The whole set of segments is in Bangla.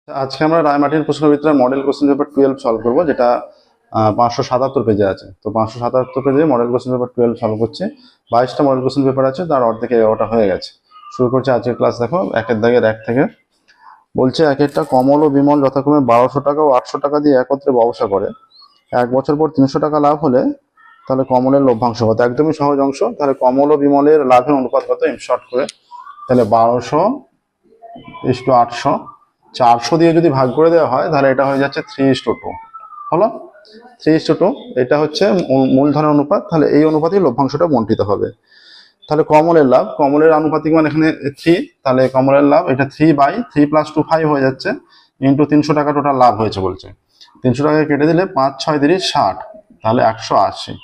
আজকে আমরা রায়মার্টিন প্রশ্নবিদ্যার মডেল কোশ্চেন পেপার 12 সলভ করবো, যেটা 577 পেজে আছে। তো 577 পেজে মডেল কোশ্চেন পেপার 12 সলভ করছে। 22টা মডেল কোশ্চেন পেপার আছে, তার অর্ধেক 11টা হয়ে গেছে। শুরু করছে আজকের ক্লাস। দেখো একের দাগের এক থেকে বলছে, এক একটা কমল ও বিমল যথাক্রমে 1200 টাকা ও 800 টাকা দিয়ে একত্রে ব্যবসা করে। 1 বছর পর 300 টাকা লাভ হলে তাহলে কমলের লভ্যাংশ কত? একদমই সহজ অংশ। তাহলে কমল ও বিমলের লাভের অনুপাত কত? শর্ট করে তাহলে 1200:800, 400 দিয়ে যদি ভাগ করে দেওয়া হয় তাহলে এটা হয়ে যাচ্ছে 3:2। হলো 3:2। এটা হচ্ছে মূলধনের অনুপাত। তাহলে এই অনুপাতেই লভ্যাংশটা বন্টিত হবে। তাহলে কমলের লাভ, কমলের আনুপাতিক মান এখানে 3। তাহলে কমলের লাভ এটা 3/3 + 2 5 হয়ে যাচ্ছে, ইন্টু 300 টাকা টোটাল লাভ হয়েছে বলছে। 300 টাকা কেটে দিলে 5 6 × 60, তাহলে 180।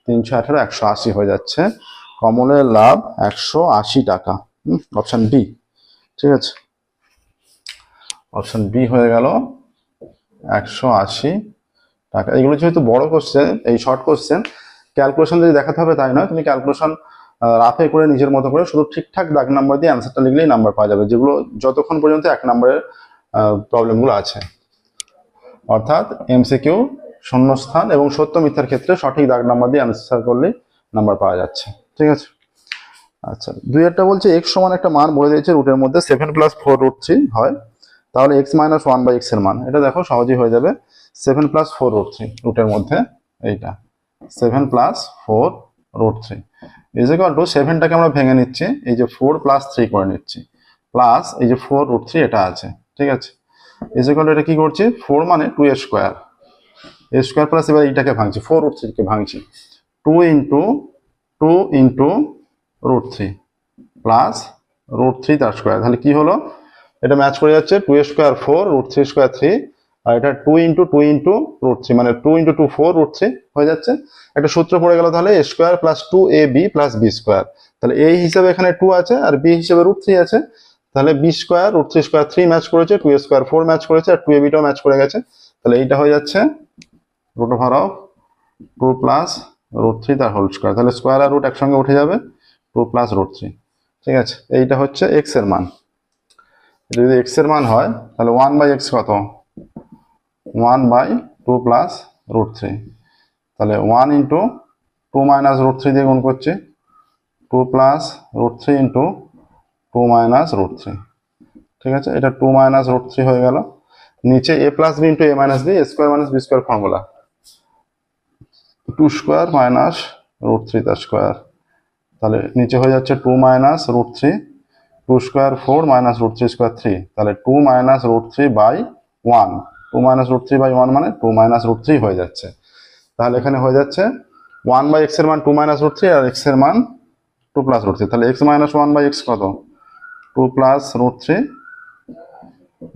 318 180 হয়ে যাচ্ছে। কমলের লাভ 180 টাকা। Option B. ঠিক আছে, অপশন বি হয়ে গেল 180 টাকা। এগুলো যেহেতু বড় কোশ্চেন, এই শর্ট কোশ্চেন ক্যালকুলেশন যদি দেখাতে হবে তাই নয়, তুমি ক্যালকুলেশন রাফে করে নিজের মতো করে শুধু ঠিকঠাক দাগ নাম্বার দিয়ে অ্যান্সারটা লিখলেই নাম্বার পাওয়া যাবে, যেগুলো যতক্ষণ পর্যন্ত 1 নম্বরের প্রবলেমগুলো আছে। অর্থাৎ এমসিকিউ, শূন্যস্থান এবং সত্য মিথ্যার ক্ষেত্রে সঠিক দাগ নাম্বার দিয়ে অ্যান্সার করলেই নাম্বার পাওয়া যাচ্ছে। ঠিক আছে। আচ্ছা, 2 বলছে x সমান একটা মান বলে দিয়েছে, রুটের মধ্যে 7 + 4 √3 হয়, তাহলে x - 1/x এর মান। এটা দেখো সহজেই হয়ে যাবে। 7 + 4 √3 রুটের মধ্যে এইটা 7 + 4 √3 = 7টাকে আমরা ভেঙে নিচ্ছি, এই যে 4 + 3 করে নিচ্ছি, প্লাস এই যে 4 √3 এটা আছে। ঠিক আছে, এটা কি করছি? 4 মানে 2a square, a square plus এবার এইটাকে ভাঙছি, 4 √3 কে ভাঙছি, 2 × √3 প্লাস √3 তার স্কোয়ার। তাহলে কি হলো? এটা ম্যাচ করে যাচ্ছে, 2a স্কোয়ার 4, √3 স্কোয়ার 3, আর এটা 2 × 2 × √3 মানে 2 × 2 4 √3 হয়ে যাচ্ছে। একটা সূত্র পড়ে গেল, তাহলে a square plus 2ab plus b square. তাহলে a হিসেবে এখানে 2 আছে আর b হিসেবে √3 আছে। তাহলে b স্কোয়ার, √3 স্কোয়ার 3 ম্যাচ করেছে, 2a স্কোয়ার 4 ম্যাচ করেছে, আর 2ab টাও ম্যাচ করে গেছে। তাহলে এইটা হয়ে যাচ্ছে √2 প্লাস √3 তার হোল স্কোয়ার। তাহলে স্কোয়ার আর রুট একসঙ্গে উঠে যাবে, 2 প্লাস √3। ঠিক আছে, এইটা হচ্ছে x এর মান। যদি x এর মান হয় তাহলে 1/x কত? 1/2 প্লাস √3। তাহলে 1 × 2 - √3 দিয়ে গুণ করছি, 2 প্লাস √3 × 2 - √3। ঠিক আছে, এটা 2 - √3 হয়ে গেল। নিচে a + b × a - b, a square - b square formula, 2 square minus √3 তার স্কোয়ার। তাহলে নিচে হয়ে যাচ্ছে 2 - √3, 2 স্কোয়ার 4 মাইনাস √3 স্কোয়ার 3। তাহলে 2 - √3/1, 2 - √3/1 মানে 2 - √3 হয়ে যাচ্ছে। তাহলে এখানে হয়ে যাচ্ছে 1/x এর মান 2 - √3 আর x এর মান 2 প্লাস √3। তাহলে x - 1/x কত? 2 প্লাস √3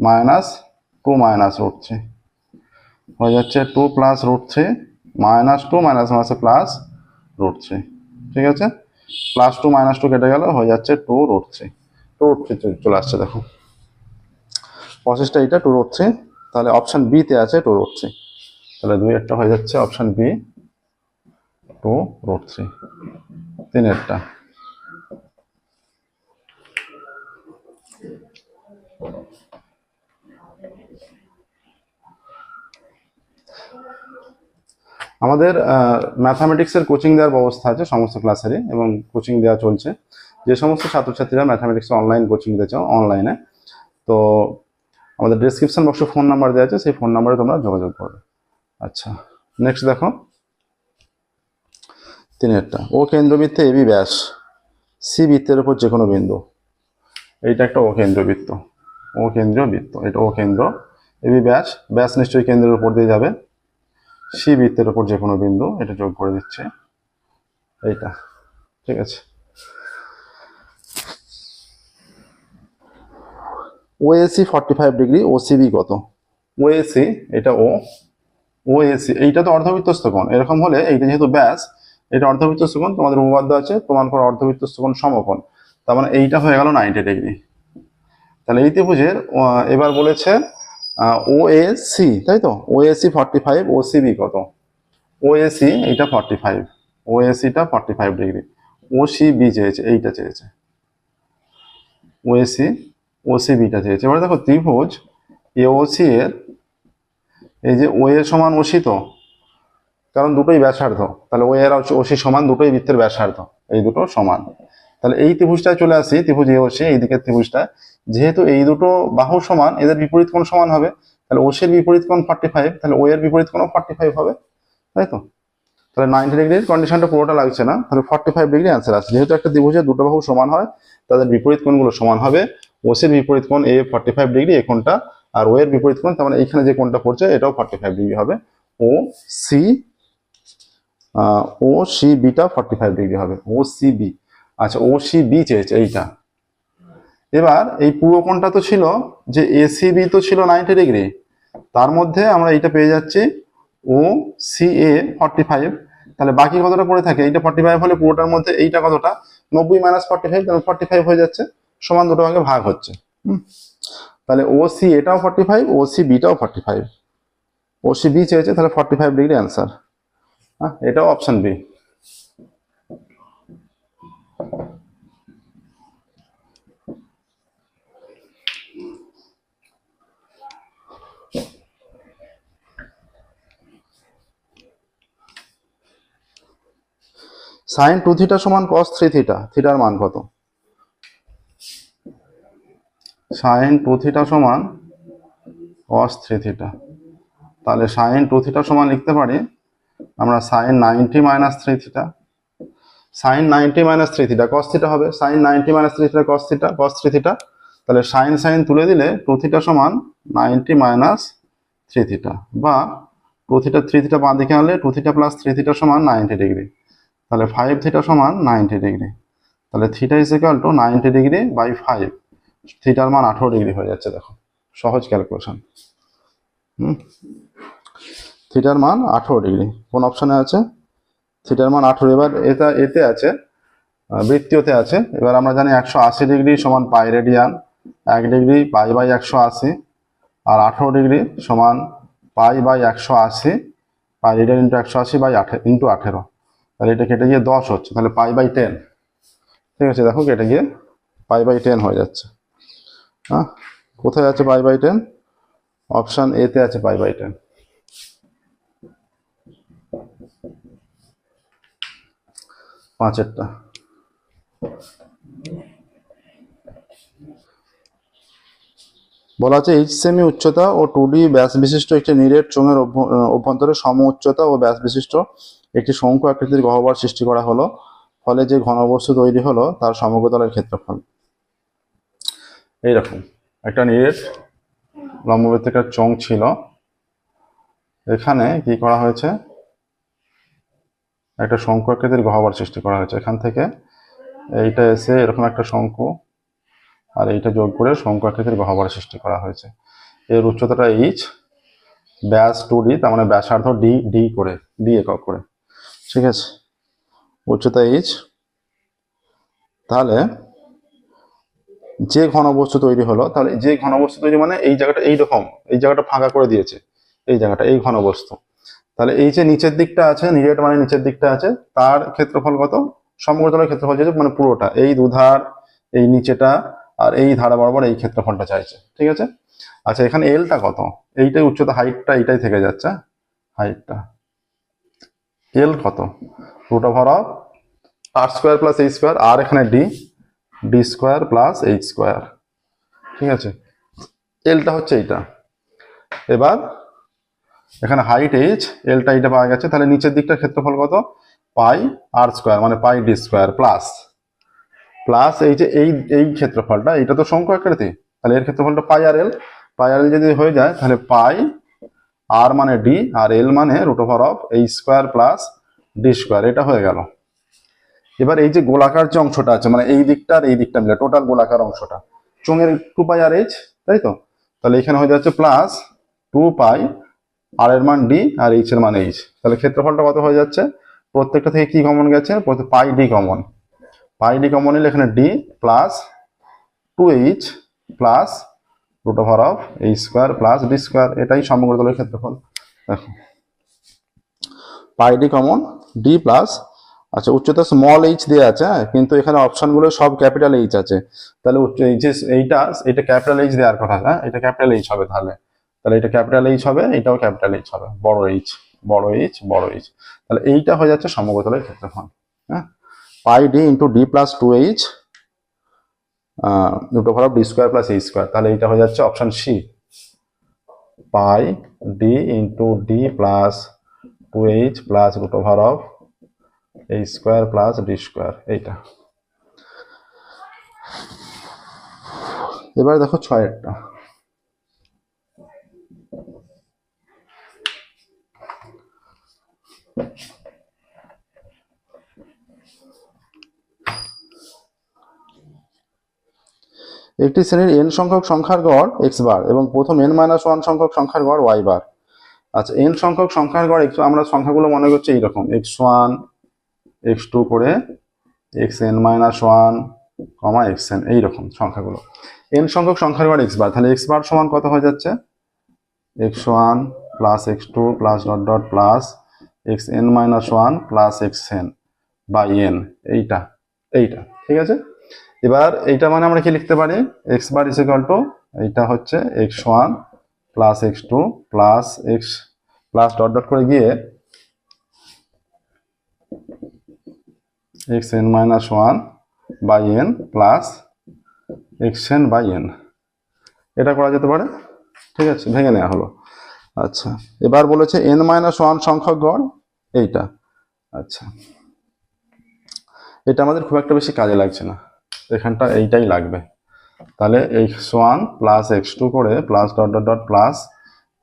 মাইনাস 2 - √3 হয়ে যাচ্ছে 2 প্লাস √3 মাইনাস 2 মাইনাস প্লাস √3। ঠিক আছে, প্লাস 2 মাইনাস 2 কেটে গেল, হয়ে যাচ্ছে 2 √3। 2 √3 চলে আসছে। দেখো প্রসেসটা এটা 2 √3। তাহলে অপশন বি তে আছে 2 √3। তাহলে 2 হয়ে যাচ্ছে অপশন বি 2 √3। 3 আমাদের ম্যাথামেটিক্সের কোচিং দেওয়ার ব্যবস্থা আছে সমস্ত ক্লাসেরই, এবং কোচিং দেওয়া চলছে। যে সমস্ত ছাত্রছাত্রীরা ম্যাথামেটিক্স অনলাইন কোচিং দিতে চাও অনলাইনে, তো আমাদের ডেসক্রিপশন বক্সে ফোন নাম্বার দেওয়া আছে, সেই ফোন নাম্বারে তোমরা যোগাযোগ করবে। আচ্ছা, নেক্সট দেখো 3 ও কেন্দ্রবৃত্তে এবি ব্যাস, সি বৃত্তের উপর যে কোনো বিন্দু। এইটা একটা ও কেন্দ্রবৃত্ত, ও কেন্দ্রীয় বৃত্ত, এটা ও কেন্দ্র, এবি ব্যাস, ব্যাস নিশ্চয়ই কেন্দ্রের উপর দিয়ে যাবে, সি বৃত্তের উপর যে কোনো বিন্দু, এটা যোগ করে দিচ্ছে এইটা। ঠিক আছে, ওএসি 45 ডিগ্রি, ওসিবি কত? ওএসি এটা ওএসি এইটা তো অর্ধবৃত্তস্থ কোণ। এরকম হলে এইটা যেহেতু ব্যাস, এটা অর্ধবৃত্তস্থ কোণ, তোমাদের উপপাদ্য আছে প্রমাণ করা অর্ধবৃত্তস্থ কোণ সমকোণ, তার মানে এইটা হয়ে গেল 90 ডিগ্রি। তাহলে এই ত্রিভুজের এবার বলেছে ওএসি, তাই তো, ওএসি 45, ওসিবি কত? ওএসি এটা 45, ওএসিটা 45 ডিগ্রি, ওসিবি চেয়েছে, এইটা চেয়েছে, ওএসি ওসিবিটা চেয়েছে। এবার দেখো ত্রিভুজ এওসি এর এই যে ও এর সমান ওসি, তো কারণ দুটোই ব্যাসার্ধ, তাহলে ও এর ওসি সমান, দুটোই বৃত্তের ব্যাসার্ধ, এই দুটো সমান। তাহলে এই ত্রিভুজটায় চলে আসি, ত্রিভুজ এওসি এই দিকের ত্রিভুজটা, যেহেতু এই দুটো বাহু সমান, এদের বিপরীত কোণ সমান হবে, তাহলে ওসির বিপরীত কোণ 45, তাহলে ও এর বিপরীত কোণ 45 হবে, তাই তো? তাহলে 90 ডিগ্রির কন্ডিশনটা পুরোটা লাগছে না, তাহলে 45 ডিগ্রি অ্যান্সার আছে। যেহেতু একটা ত্রিভুজের দুটো বাহু সমান হয়, তাদের বিপরীত কোণগুলো সমান হবে। ওসির বিপরীত কোণ এ 45 ডিগ্রি, এই কোণটা, আর ও এর বিপরীত কোণ, তার মানে এইখানে যে কোণটা পড়ছে এটাও 45 ডিগ্রি হবে। ও সি ও সি বিটা 45 ডিগ্রি হবে, ও সি বি। আচ্ছা, ও সি বি চেয়েছে এইটা। এবার এই পুরো কোণটা তো ছিল যে এসিবি তো ছিল 90 ডিগ্রি, তার মধ্যে আমরা এইটা পেয়ে যাচ্ছি ও সি এ 45, তাহলে বাকি কতটা পড়ে থাকে? এইটা 45 হলে পুরোটার মধ্যে এইটা কতটা? 90 মাইনাস 45, তাহলে 45 হয়ে যাচ্ছে, সমান দুটো ভাগে ভাগ হচ্ছে। তাহলে ও সি এটাও 45, ও সি বিটাও 45, ও সি বি চেয়েছে, তাহলে 45 ডিগ্রি অ্যান্সার। হ্যাঁ, এটাও অপশন বি। সাইন 2 থিটা সমান কস 3 থিটা, থিটার মান কত? সাইন 2 থিটা সমান কস 3 থিটা, তাহলে সাইন 2 থিটা সমান লিখতে পারি আমরা sine 90 minus 3 theta. Sine 90 minus 3 theta cos theta হবে, sine 90 minus 3 theta cos theta, cos 3 theta, তাহলে সাইন সাইন তুলে দিলে 2 থিটা সমান 90 মাইনাস 3 থিটা, বা 2 থিটা 3 থিটা বাঁ দিকে আনলে 2 থিটা প্লাস 3 থিটা সমান 90 ডিগ্রি, তাহলে 5 থিটা সমান 90 ডিগ্রি, তাহলে theta is equal to 90 degree by 5, থিটার মান 18 ডিগ্রি হয়ে যাচ্ছে। দেখো, সহজ ক্যালকুলেশন। থিটার মান 18 ডিগ্রি কোন অপশনে আছে? থিটার মান 18। এবার এটা এতে আছে, বৃত্তীয়তে আছে। এবার আমরা জানি 180 ডিগ্রি সমান pi radian, 1 degree pi by 180, আর 18 ডিগ্রি সমান pi by 180, pi radian into 180 by 18, তাহলে এটা কেটে গিয়ে 10 হচ্ছে, তাহলে পাই বাই 10। ঠিক আছে, দেখো কেটে গিয়ে পাই বাই 10 হয়ে যাচ্ছে। হ্যাঁ, কোথায় আছে পাই বাই 10? অপশন এতে আছে পাই বাই 10। পাঁচেরটা। বলা আছে এইচ সেমি উচ্চতা ও 2D ব্যাস বিশিষ্ট একটি নিরেট চোঙের অভ্যন্তরে সম উচ্চতা ও ব্যাস বিশিষ্ট একটি শঙ্কু আকৃতির গহ্বর সৃষ্টি করা হলো, ফলে যে ঘনবস্তু তৈরি হলো তার সমগ্রতলের ক্ষেত্রফল। এইরকম একটা নিরেট লম্ববৃত্তাকার চোঙ ছিল, এখানে কি করা হয়েছে? একটা শঙ্কু আকৃতির গহ্বর সৃষ্টি করা হয়েছে। এখান থেকে এইটা এসে এরকম একটা শঙ্কু, আর এইটা যোগ করে শঙ্কু আকৃতির গহ্বর সৃষ্টি করা হয়েছে। এর উচ্চতাটা এইচ, ব্যাস 2D, তার মানে ব্যাসার্ধ ডি, ডি করে, ডি একক করে। ঠিক আছে, উচ্চতা এইচ। তাহলে যে ঘনবস্তু তৈরি হলো, তাহলে যে ঘনবস্তু তৈরি মানে এই জায়গাটা এইরকম, এই জায়গাটা ফাঁকা করে দিয়েছে, এই জায়গাটা, এই ঘনবস্তু। তাহলে এই যে নিচের দিকটা আছে, নিরেট মানে নিচের দিকটা আছে, তার ক্ষেত্রফল কত? সমগ্রতলের ক্ষেত্রফল চাইছে, মানে পুরোটা, এই দুধার, এই নিচেটা, আর এই ধারা বরাবর এই ক্ষেত্রফলটা চাইছে। ঠিক আছে, আচ্ছা এখানে এলটা কত? এইটাই উচ্চতা, হাইটটা এইটাই থেকে যাচ্ছে, হাইটটা। এল কত? Root over of R square plus H square, আর এখানে D, D square plus H square. ঠিক আছে, এলটা হচ্ছে এইটা। এবার এখানে হাইট এইচ, এলটা এইটা পাওয়া গেছে, তাহলে নিচের দিকটার ক্ষেত্রফল কত? পাই আর স্কোয়ার, মানে পাই ডি স্কোয়ার প্লাস, প্লাস এই যে এই ক্ষেত্রফলটা, এইটা তো শঙ্কু আকৃতি, তাহলে এর ক্ষেত্রফলটা পাই আর এল, পাই আর এল যদি হয়ে যায় তাহলে পাই আর মানে ডি, আর এল মানে root over of H square plus D square, এটা হয়ে গেল। এবার এই যে গোলাকার যে অংশটা আছে, মানে এই দিকটা আর এই দিকটা মিলে টোটাল গোলাকার অংশটা, চোঙের 2 পাই আর এইচ, তাই তো? তাহলে এখানে হয়ে যাচ্ছে প্লাস 2 পাই, আর এর মান ডি আর এইচ এর মান এইচ, তাহলে ক্ষেত্রফলটা কত হয়ে যাচ্ছে? প্রত্যেকটা থেকে কি কমন গেছে? Pi D common, pi D common নিলে এখানে ডি প্লাস 2h প্লাস root over of H square plus D square, এটাই সমগ্রতলের ক্ষেত্রফল। দেখো pi D common, D plus আচ্ছা, উচ্চতা স্মল এইচ দেওয়া আছে, হ্যাঁ, কিন্তু এখানে অপশনগুলো সব ক্যাপিটাল এইচ আছে। তাহলে এইটা ক্যাপিটাল এইচ দেওয়ার কথা, হ্যাঁ, এটা ক্যাপিটাল এইচ হবে। তাহলে তাহলে এটা ক্যাপিটাল এইচ হবে, এটাও ক্যাপিটাল এইচ হবে, বড় এইচ, বড় এইচ, বড় এইচ। তাহলে এইটা হয়ে যাচ্ছে সমকোতলের ক্ষেত্রফল, হ্যাঁ, pi D into D plus two H root over of D square plus H square. তাহলে এইটা হয়ে যাচ্ছে option C, pi D into D plus two H plus root over of এই স্কোয়ার প্লাস ডি স্কোয়ার। এইটা এবার দেখো 6-এরটা। একটি শ্রেণীর n সংখ্যক সংখ্যার গড় x বার এবং প্রথম n-1 সংখ্যক সংখ্যার গড় y বার। আচ্ছা, n সংখ্যক সংখ্যার গড় আমরা সংখ্যাগুলো মনে করছি এইরকম, x1 x2 করে xn-1 xn, এইরকম সংখ্যাগুলো n সংখ্যক সংখ্যার গড় x বার। তাহলে x বার সমান কত হয়ে যাচ্ছে, x1 plus x2 plus dot dot plus xn-1 plus xn by n। এইটা এইটা ঠিক আছে। এবার এইটা মানে আমরা কি লিখতে পারি, x bar is equal to, এইটা হচ্ছে x1 plus x2 plus x plus dot dot করে গিয়ে xn-1 by n plus xn by n। এটা করা যেতে পারে, ঠিক আছে, ভেঙে নেওয়া হলো। আচ্ছা, এবার বলেছে n-1 সংখ্যক গড় এইটা। আচ্ছা, এটা আমাদের খুব একটা বেশি কাজে লাগছে না, এখানটা এইটাই লাগবে। তাহলে x1 প্লাস x2 করে plus dot dot dot plus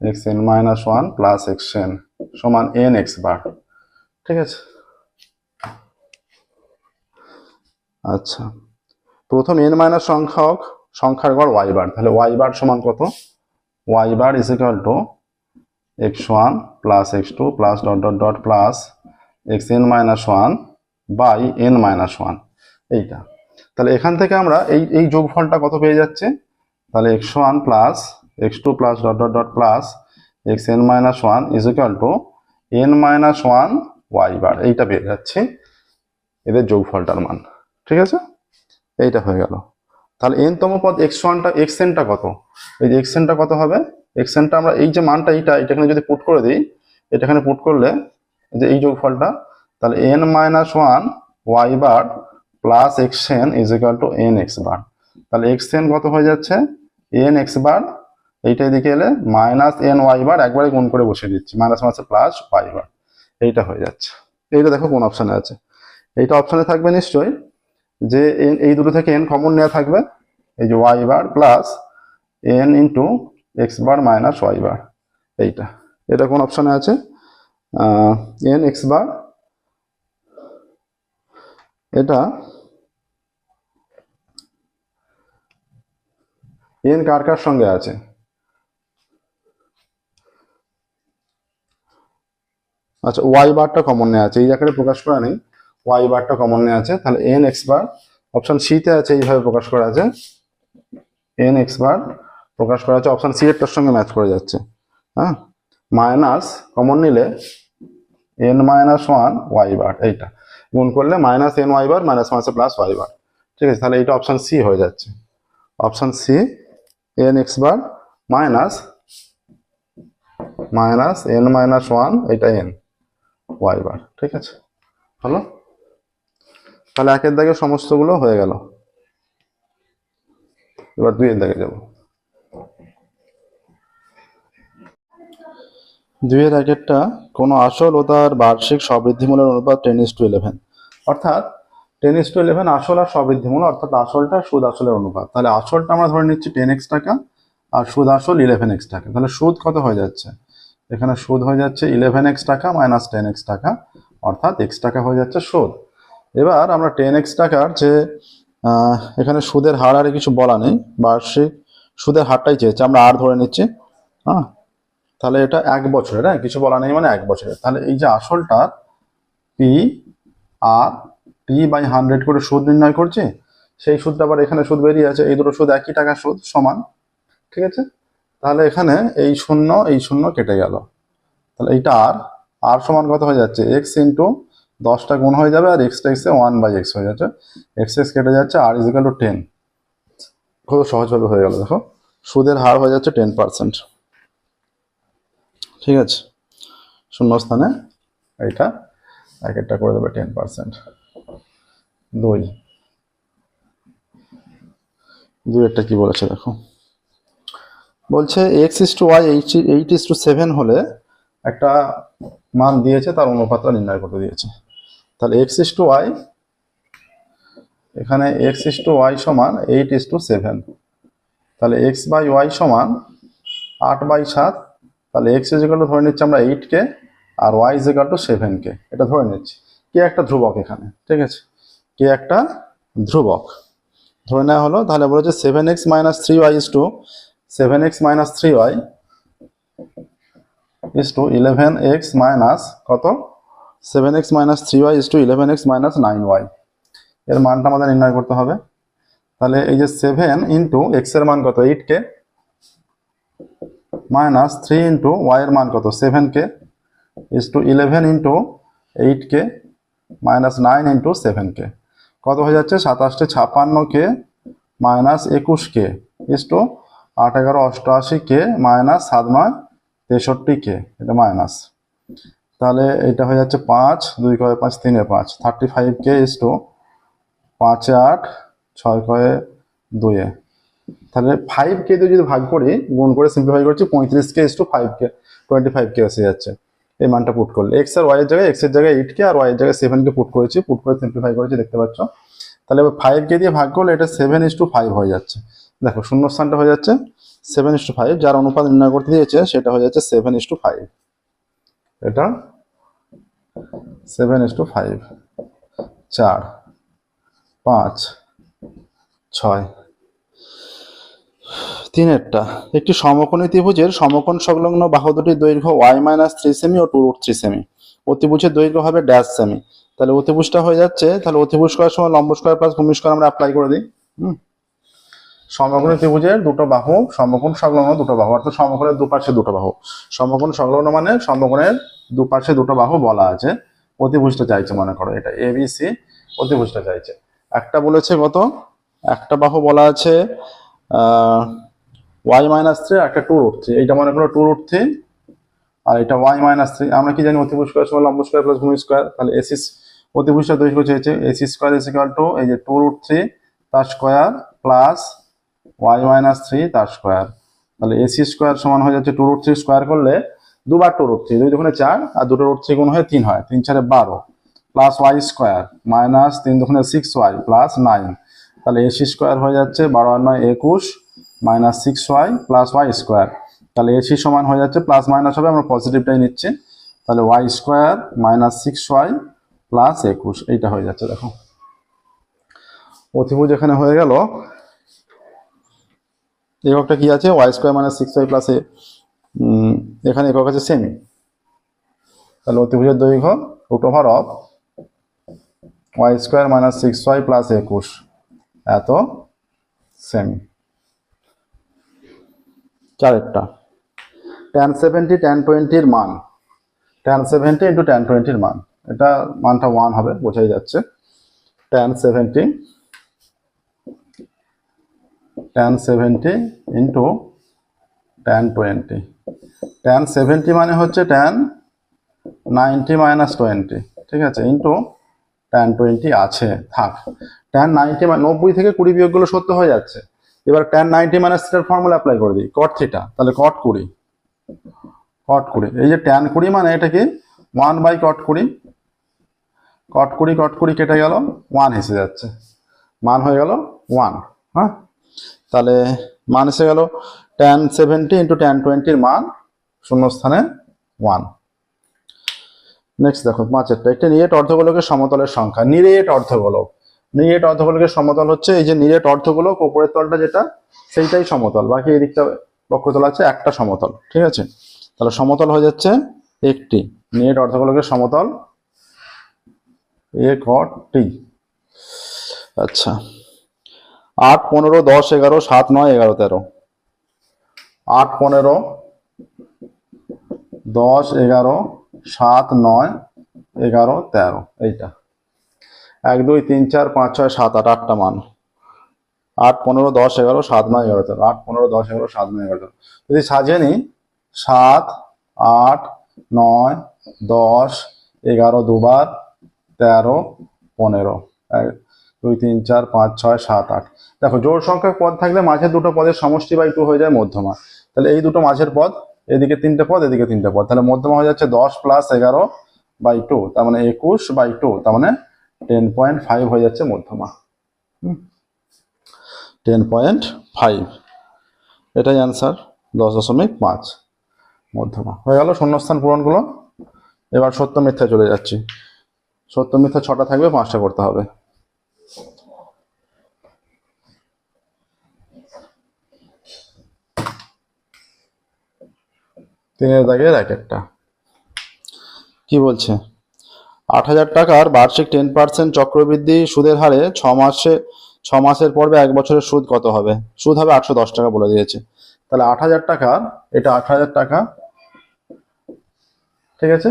xn-1 plus xn সমান n x বার, ঠিক আছে। আচ্ছা, প্রথম n- সংখ্যার গড় y বার। তাহলে y বার সমান কত, y bar is equal to x1 plus x2 plus dot dot dot plus xn-1 by n-1, এইটা। তাহলে এখান থেকে আমরা এই যোগফলটা কত পেয়ে যাচ্ছে, তাহলে x1 plus x2 plus dot dot dot plus xn-1 is equal two n-1 y বার, এইটা পেয়ে যাচ্ছি, এদের যোগফলটার মান, ঠিক আছে। এইটা হয়ে গেল। তাহলে n তম পদ xnটা কত, এই যে xnটা কত হবে, xnটা আমরা এই যে মানটা এখানে যদি পুট করে দিই, এটা এখানে পুট করলে যে এই যোগফলটা, তাহলে n-1 y bar plus xn is equal two n x বার। তাহলে xn কত হয়ে যাচ্ছে, n x বার, এইটা এদিকে এলে মাইনাস n y বার, একবারে গুণ করে বসিয়ে দিচ্ছি, মাইনাস মাইনাসে প্লাস y বার, এইটা হয়ে যাচ্ছে। এইটা দেখো কোন অপশনে আছে, এইটা অপশনে থাকবে নিশ্চয়ই, যে এই দুটো থেকে n কমন নেওয়া থাকবে, এই যে y বার plus n into x bar minus y বার, এইটা। এটা কোন অপশনে আছে, n x বার, এটা n কার কার সঙ্গে আছে, আচ্ছা y বারটা কমন নেওয়া আছে, এই জায়গাটা প্রকাশ করা নেই, y বারটা কমন নেওয়া আছে। তাহলে n x বার অপশন সি তে আছে, এইভাবে প্রকাশ করা আছে, n x বার প্রকাশ করা আছে, অপশন সি এরটার সঙ্গে ম্যাচ করে যাচ্ছে, হ্যাঁ। মাইনাস কমন নিলে n-1 y বার, এইটা গুণ করলে minus n y bar minus মাইনাসে প্লাস y বার, ঠিক আছে। তাহলে এইটা অপশন সি হয়ে যাচ্ছে, option C n x bar minus n-1, এটা n y বার, ঠিক আছে, হলো। তাহলে একের দাগে সমস্তগুলো হয়ে গেল। এবার 2-এর দাগে যাব। 2-এর আগেরটা, কোনো আসল ও তার বার্ষিক সবৃদ্ধিমূলের অনুপাত 10:11, অর্থাৎ 10:11 আসল আর সবৃদ্ধিমূল, অর্থাৎ আসলটা সুদ আসলের অনুপাত। তাহলে আসলটা আমরা ধরে নিচ্ছি 10x টাকা আর সুদ আসল 11x টাকা। তাহলে সুদ কত হয়ে যাচ্ছে, এখানে সুদ হয়ে যাচ্ছে 11x টাকা মাইনাস 10x টাকা, অর্থাৎ x টাকা হয়ে যাচ্ছে সুদ। এবার আমরা 10x টাকার যে এখানে সুদের হার আর কিছু বলা নেই, বার্ষিক সুদের হারটাই চেয়েছে, আমরা আর ধরে নিচ্ছি, হ্যাঁ। তাহলে এটা 1 বছরের, হ্যাঁ, কিছু বলা নেই মানে 1 বছরের। তাহলে এই যে আসলটা পি আর টি বাই 100 করে সুদ নির্ণয় করছি, সেই সুদটা আবার এখানে সুদ বেরিয়ে আছে, এই দুটো সুদ একই টাকা সুদ সমান, ঠিক আছে। তাহলে এখানে এই শূন্য কেটে গেল, তাহলে এইটা আর সমান কত হয়ে যাচ্ছে, x ইন্টু 10টা গুণ হয়ে যাবে আর এক্সটা এক্সে 1/x হয়ে যাচ্ছে, এক্স এক্স কেটে যাচ্ছে, আর ইজ ইকাল টু 10। খুব সহজভাবে হয়ে গেল। দেখো সুদের হার হয়ে যাচ্ছে 10%। ঠিক আছে, শূন্য স্থানে এইটা এক একটা করে দেবে 10%। দুই একটা কি বলেছে দেখো, বলছে x/y 8:7 হলে একটা মান দিয়েছে, তার অনুপাতটা নির্ণয় করতে দিয়েছে। তাহলে x/y, এখানে x/y সমান 8:7, তাহলে x/y সমান 8/7। তাহলে x ধরে নিচ্ছি আমরা 8 কে, আর y 7 কে, এটা ধরে নিচ্ছি। কে একটা ধ্রুবক এখানে, ঠিক আছে, কে একটা ধ্রুবক ধরে নেওয়া হলো। তাহলে বলেছে 7x - 3y 11x মাইনাস কত, 7x - 3y 11x - 9y। এর মানটা আমাদের নির্ণয় করতে হবে। তাহলে এই যে 7 ইন্টু এক্স এর মান কত 8 কে, মাইনাস 3 ইন্টু ওয়াই এর মান কত 7 কে, 11 ইন্টু 8 কে মাইনাস 9 ইন্টু 7 কে, কত হয়ে যাচ্ছে 27 56 কে মাইনাস 21 কে 8 11 88 কে মাইনাস 7 9 63 কে, এটা মাইনাস। তাহলে এটা হয়ে যাচ্ছে 5 2 × 5 3 5 35 কে 5 8 6 2 এ। তাহলে 5 কে দিয়ে যদি ভাগ করি, গুণ করে সিম্পলিফাই করছি, 35 কে 5 কে 25 কে এসে যাচ্ছে। এই মানটা পুট করলে এক্স আর ওয়াই এর জায়গায়, এক্স এর জায়গায় 8 কে আর ওয়াই এর জায়গায় 7 কে পুট করেছি, পুট করে সিম্পলিফাই করেছি, দেখতে পাচ্ছ। তাহলে 5 কে দিয়ে ভাগ করলে এটা 7:5 হয়ে যাচ্ছে। দেখো শূন্য স্থানটা হয়ে যাচ্ছে 7:5, যার অনুপাত নির্ণয় করতে দিয়েছে সেটা হয়ে যাচ্ছে 7:5। এটা 7:5, 4 5 6। 3 একটি সমকোণী ত্রিভুজের সমকোণ সংলগ্ন বাহু দুটির দৈর্ঘ্য y-3 সেমি ও 2√3 সেমি, অতিভুজের দৈর্ঘ্য হবে ড্যাশ সেমি। তাহলে অতিভুজটা হয়ে যাচ্ছে, তাহলে অতিভুজ করার সময় লম্ব স্কয়ার প্লাস ভূমি স্কয়ার আমরা অ্যাপ্লাই করে দিই। সমকোণী ত্রিভুজের দুটো বাহু, সমকোণ সংলগ্ন দুটো বাহু, অর্থাৎ সমকোণের দুপাশে দুটো বাহু। সমকোণ সংলগ্ন মানে সমকোণের দুপাশে দুটো বাহু বলা আছে। অতিভুজটা চাইছে, মনে করো এটা ABC, অতিভুজটা চাইছে। একটা বলেছে কত, একটা বাহু বলা আছে y-3, একটা 2√3, এইটা মনে করো 2√3, আর এটা y-3। আমরা কি জানি অতিভুজ করার সময় লম্ব স্কয়ার প্লাস ভূমি স্কয়ার। তাহলে AC অতিভুজটা দৈর্ঘ্য চেয়েছে, AC square is equal two এই যে 2√3 তার স্কয়ার প্লাস y-3 তার স্কয়ার। তাহলে AC স্কয়ার সমান হয়ে যাচ্ছে 2√3 স্কয়ার করলে দুবার 2√3, 2 দুগুণে 4 আর 2 √3 গুণ হয়ে 3 হয়, 3 4 12 প্লাস y স্কয়ার মাইনাস 3 দুগুণে 6y প্লাস 9। তাহলে AC স্কয়ার হয়ে যাচ্ছে 12 আর 9 21 minus 6y plus y square. তাহলে AC সমান হয়ে যাচ্ছে, প্লাস মাইনাস হবে, আমরা পজিটিভটাই নিচ্ছি। তাহলে y square minus 6y plus 21, এইটা হয়ে যাচ্ছে। দেখো অতিভুজ এখানে হয়ে গেল। এককটা কি আছে, y square minus 6y plus এখানে একক আছে সেমি। তাহলে অতিভুজের দৈর্ঘ্য √of y square minus 6y plus 21 এত সেমি। চারেরটা tan 70 tan 20 এর মান, tan 70 ইন্টু tan 20 এর মান, এটা মানটা 1 হবে, বোঝাই যাচ্ছে। tan 70 ইন্টু tan 20, tan 70 মানে হচ্ছে tan 90 মাইনাস 20, ঠিক আছে, ইন্টু tan 20 আছে, থাক। tan 90 90 থেকে 20 বিয়োগ গুলো 70 হয়ে যাচ্ছে। এবার tan 90 মাইনাস থিটার ফর্মুলা অ্যাপ্লাই করে দিই, cot থিটা। তাহলে cot 20, এই যে tan 20 মানে এটা কি 1/cot 20, cot 20 কেটে গেল, 1 এসে যাচ্ছে, মান হয়ে গেল 1। হ্যাঁ, তাহলে মান এসে গেল tan 70 ইন্টু tan 20 এর মান শূন্যস্থানে 1। নেক্সট দেখো 5 একটা নিরেট অর্ধগোলকের সমতলের সংখ্যা। নিরেট অর্ধগোলকের সমতল হচ্ছে এই যে নিরেট অর্ধগোলক, উপরের তলটা যেটা সেইটাই সমতল, বাকি এই দিকটা বক্রতল আছে, একটা সমতল, ঠিক আছে। তাহলে সমতল হয়ে যাচ্ছে একটি, নিরেট অর্ধগোলকের সমতল একটি। আচ্ছা, 8 15 10 11 7 9 11 13, 8 15 10 11 7 9 11 13 এইটা 1 2 3 4 5 6 7 8 8টা মান 8 15 10 11 7 9 11 13 8 15 10 11 7 9 11 13 যদি সাজিয়ে নিই 7 8 9 10 11 দুবার 13 15 1 2 3 4 5 6 7 8 দেখো জোড় সংখ্যক পদ থাকলে মাঝের দুটো পদের সমষ্টি বাই 2 হয়ে যায় মধ্যমা। তাহলে এই দুটো মাঝের পদ, এদিকে 3টে পদ এদিকে 3টে পদ, তাহলে মধ্যমা হয়ে যাচ্ছে 10 + 11 বাই 2, তার মানে 21 বাই 2, তার মানে 10.5 হয়ে যাচ্ছে মধ্যমা। 10.5 এটাই অ্যান্সার, 10.5 মধ্যমা হয়ে গেল শূন্যস্থান পূরণগুলো। এবার সত্য মিথ্যা চলে যাচ্ছি। সত্য মিথ্যা 6টা থাকবে, 5টা করতে হবে। তিনের দাগের এক একটা কি বলছে, 8,000 টাকার বার্ষিক 10% চক্রবৃদ্ধি সুদের হারে 6 মাসের পর্বে 1 বছরের সুদ কত হবে? সুদ হবে 810 টাকা বলে দিয়েছে। তাহলে 8,000 টাকা, এটা 8,000 টাকা, ঠিক আছে।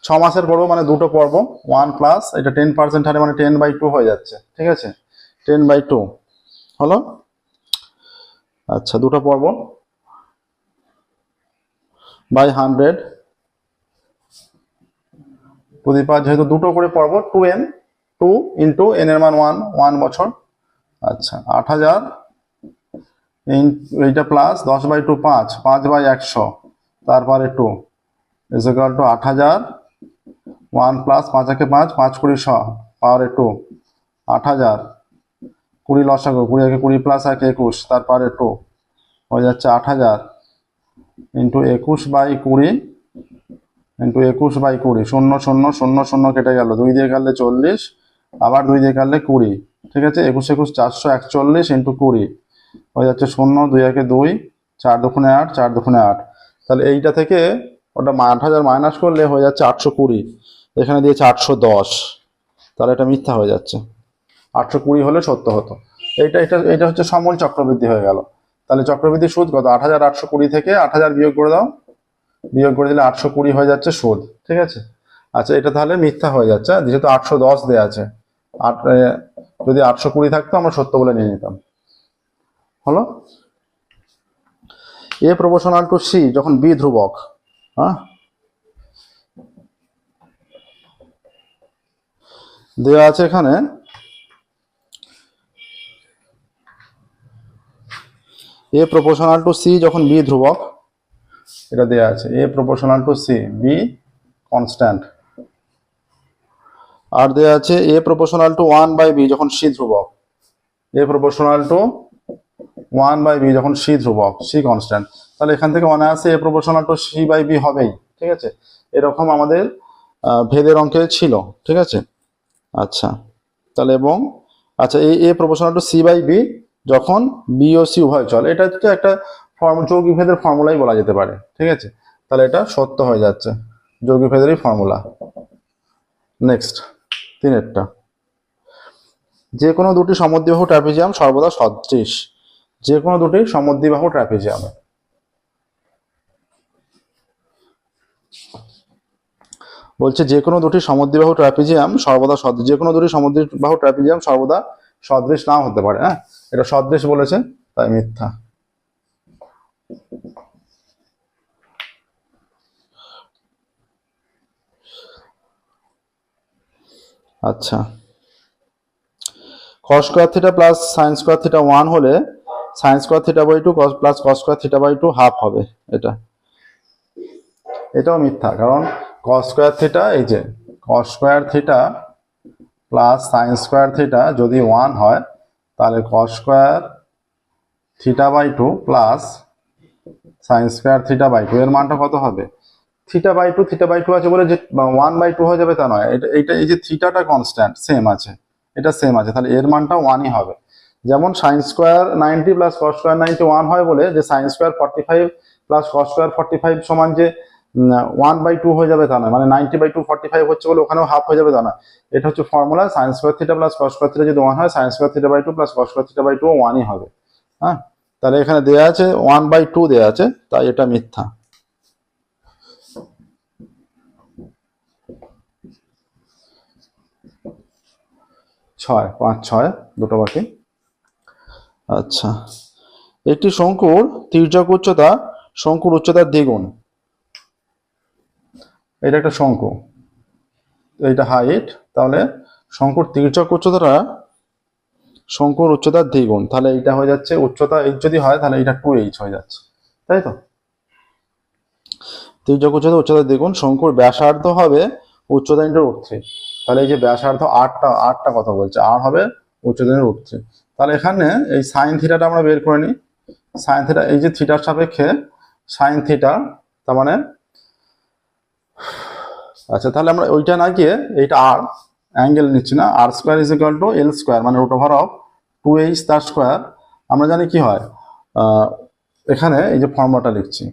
6 মাসের পর্ব মানে দুটো পর্ব, 1 প্লাস এটা 10% হারে মানে 10/2 হয়ে যাচ্ছে, ঠিক আছে। 10/2 হলো। আচ্ছা, দুটো পর্ব বাই 100 টু দি পাওয়ার, যেহেতু দুটো করে পর্ব 2n, 2 ইন্টু n এর মান 1 বছর। আচ্ছা, 8,000 এইটা প্লাস 10/2 5, 5/100, তারপরে 2 ইজ ইকুয়াল টু 8,000 1 প্লাস 5 একে 5, 5 20 100 পাওয়ারে 2, 8,000 20 লসাগু, 20 একে 20 প্লাস 1 21, তারপরে 2 হয়ে যাচ্ছে 8,000 ইন্টু 21/20 ইন্টু 21/20, 0 0 0 0 কেটে গেল, 2 দিয়ে কাটলে 40, আবার 2 দিয়ে কাটলে 20, ঠিক আছে। 21 21 441 ইন্টু 20 হয়ে যাচ্ছে 0, 2 একে 2, 4 দুগুণে 8, 4 দুগুণে 8। তাহলে এইটা থেকে ওটা 8,000 মাইনাস করলে হয়ে যাচ্ছে 820, এখানে দিয়েছে 810, তাহলে এটা মিথ্যা হয়ে যাচ্ছে। 820 হলে সত্য হতো। এইটা এটা এটা হচ্ছে সমল চক্রবৃদ্ধি হয়ে গেল। তাহলে চক্রবৃদ্ধি সুদ কত? 8,820 থেকে 8,000 বিয়োগ করে দাও, বিয়োগ করে দিলে 820 হয়ে যাচ্ছে সুদ, ঠিক আছে। আচ্ছা, এটা তাহলে মিথ্যা হয়ে যাচ্ছে, যেহেতু 810 দেওয়া আছে। যদি 820 থাকতো আমরা সত্য বলে নিয়ে নিতাম। হলো। এ প্রপোর্শনাল টু সি যখন বি ধ্রুবক, হ্যাঁ, দেওয়া আছে এখানে এ প্রপোর্শনাল টু সি যখন বি ধ্রুবক, এটা দেওয়া আছে A proportional to C, B constant. আর দেওয়া আছে এ প্রপোর্শনাল টু 1/বি যখন সি ধ্রুবক, এ প্রপোর্শনাল টু 1/বি যখন সি ধ্রুবক, সি কনস্ট্যান্ট। তাহলে এখান থেকে মনে আছে এ প্রপোর্শনাল টু সি/বি হবেই, ঠিক আছে। এরকম আমাদের ভেদের অঙ্কে ছিল, ঠিক আছে। আচ্ছা, তাহলে এবং আচ্ছা এই এ প্রপোর্শনাল টু সি/বি যখন বি ও সি উভয় চলে, এটা হচ্ছে একটা যৌগিক ভেদের ফর্মুলাই বলা যেতে পারে, ঠিক আছে। তাহলে এটা সত্য হয়ে যাচ্ছে, যৌগিক ভেদেরই ফর্মুলা। নেক্সট, 3-এরটা, যে কোনো দুটি সমদ্বিবাহু ট্রাপিজিয়াম সর্বদা সদৃশ। যে কোনো দুটি সমদ্বিবাহু ট্রাপিজিয়াম, বলছে যে কোনো দুটি সমদ্বিবাহু ট্রাপিজিয়াম সর্বদা সদৃশ। যে কোনো দুটি সমদ্বিবাহু ট্রাপিজিয়াম সর্বদা সদৃশ নাও হতে পারে, হ্যাঁ, এটা সদৃশ বলেছে তাই মিথ্যা। আচ্ছা, cos square theta plus sin square theta 1 হলে sin square theta by 2 plus cos square theta by 2 half হবে। এটাও মিথ্যা, কারণ cos স্কয়ার থিটা, এই যে cos square theta plus sin square theta যদি 1 হয়, তাহলে cos square theta by 2 plus sin square theta by 2 এর মানটা কত হবে? থিটা বাই 2 আছে বলে যে 1/2 হয়ে যাবে তা নয়, এটা এই যে থিটাটা কনস্ট্যান্ট সেম আছে, এটা সেম আছে, তাহলে এর মানটা 1ই হবে। যেমন sin square 90 plus cos square 90 1 হয় বলে যে sin square 45 plus cos square 45 সমান যে 1/2 হয়ে যাবে তা নয়, মানে 90/2 45 হচ্ছে বলে ওখানেও হাফ হয়ে যাবে তা না। এটা হচ্ছে formula, sin square theta plus cos square theta যদি 1 হয়, sin square theta by 2 plus cos square theta by 2 1ই হবে, হ্যাঁ। তাহলে এখানে দেয়া আছে 1/2 দেয়া আছে, তাই এটা মিথ্যা। 6, 5, 6, দুটো বাকি। আচ্ছা, একটি শঙ্কুর তির্যক উচ্চতা শঙ্কুর উচ্চতার দ্বিগুণ। এটা একটা শঙ্কু, এইটা হাইট, তাহলে শঙ্কুর তির্যক উচ্চতাটা শঙ্কুর উচ্চতার দ্বিগুণ, তাহলে এইটা হয়ে যাচ্ছে উচ্চতা h যদি হয় তাহলে এটা 2h হয়ে যাচ্ছে, তাই তো? তির্যক উচ্চতার দ্বিগুণ, শঙ্কুর ব্যাসার্ধ হবে উচ্চতা ইন্টু √3, তাহলে এই যে ব্যাসার্ধ আটটা কথা বলছে, আর হবে উচ্চতা ইন্টু √3। তাহলে এখানে এই সাইন থিটাটা আমরা বের করে নিই। সাইন থিটা, এই যে থিটার সাপেক্ষে সাইন থিটা, তার মানে আচ্ছা, তাহলে আমরা ওইটা না গিয়ে এইটা আর অ্যাঙ্গেল নিচ্ছি না, r square is equal two l square, মানে √2h তার স্কোয়ার। আমরা জানি কি হয়, এখানে এই যে ফর্মুলাটা লিখছি,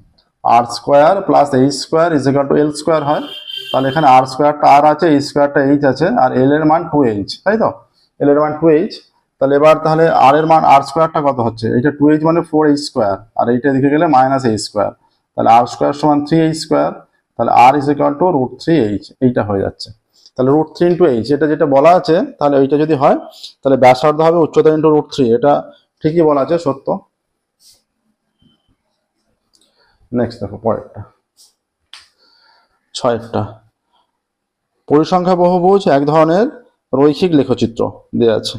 r square plus h square is equal two l square হয়। তাহলে এখানে r স্কোয়ারটা r আছে, h স্কোয়ারটা h আছে, আর l এর মান 2h, তাই তো? l এর মান 2h। তাহলে এবার তাহলে r এর মান, r স্কোয়ারটা কত হচ্ছে, এটা 2h মানে 4h স্কোয়ার, আর এইটা দিকে গেলে মাইনাস h স্কোয়ার, তাহলে r স্কোয়ার সমান 3h স্কোয়ার, তাহলে r is equal two √3h, এইটা হয়ে যাচ্ছে। তাহলে √3 ইন্টু h, এটা যেটা বলা আছে, তাহলে এইটা যদি হয় তাহলে ব্যাসার্ধ হবে উচ্চতা ইন্টু √3, এটা ঠিকই বলা আছে, সত্য। নেক্সট দেখো পরেরটা, 6টা। পরিসংখ্যা বহুভুজ এক ধরনের রৈখিক লেখচিত্র দেওয়া আছে।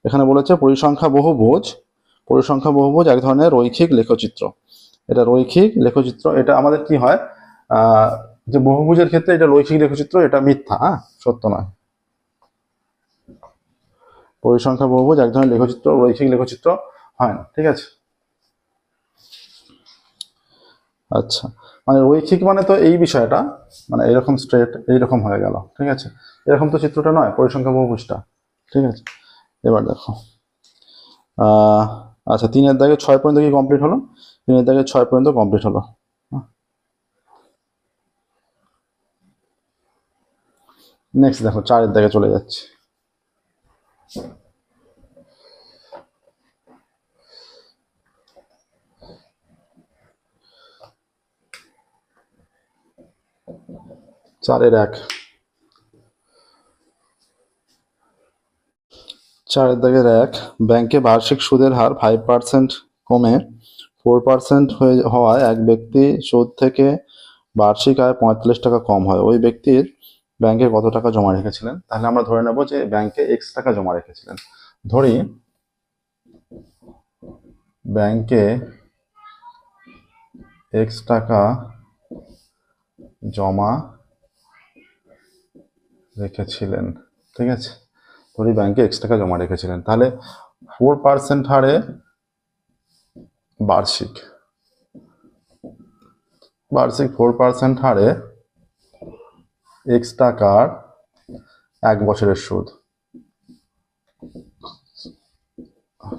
এখানে বলেছে পরিসংখ্যা বহুভুজ এক ধরনের রৈখিক লেখচিত্র। এটা রৈখিক লেখচিত্র, এটা আমাদের কি হয়, যে বহুভুজের ক্ষেত্রে এটা রৈখিক লেখচিত্র, এটা মিথ্যা, হ্যাঁ, সত্য নয়। পরিসংখ্যা বহুভুজ এক ধরনের লেখচিত্র, রৈখিক লেখচিত্র হয় না, ঠিক আছে? আচ্ছা, মানে রৈখিক মানে তো এই বিষয়টা, মানে এরকম স্ট্রেট এইরকম হয়ে গেল, ঠিক আছে? এরকম তো চিত্রটা নয় পরিসংখ্যা বহুভুজটা, ঠিক আছে? এবার দেখো, আচ্ছা, 3-এর দাগে 6 পর্যন্ত কি কমপ্লিট হলো? 3-এর দাগে 6 পর্যন্ত কমপ্লিট হলো। নেক্সট দেখো, 4-এর দাগে চলে যাচ্ছে। চারের 1, 4-এর দাগের 1, ব্যাংকে বার্ষিক সুদের হার 5% কমে 4% হওয়ায় এক ব্যক্তি সুদ থেকে বার্ষিক আয় 45 টাকা কম হয়। ওই ব্যক্তির ব্যাংকে কত টাকা জমা রেখেছিলেন? তাহলে আমরা ধরে নেব যে ব্যাংকে x টাকা জমা রেখেছিলেন। ধরি ব্যাংকে x টাকা জমা রেখেছিলেন, ঠিক আছে? ধরি ব্যাংকে x টাকা জমা রেখেছিলেন, তাহলে 4% হারে বার্ষিক 4% হারে x টাকার 1 বছরের সুদ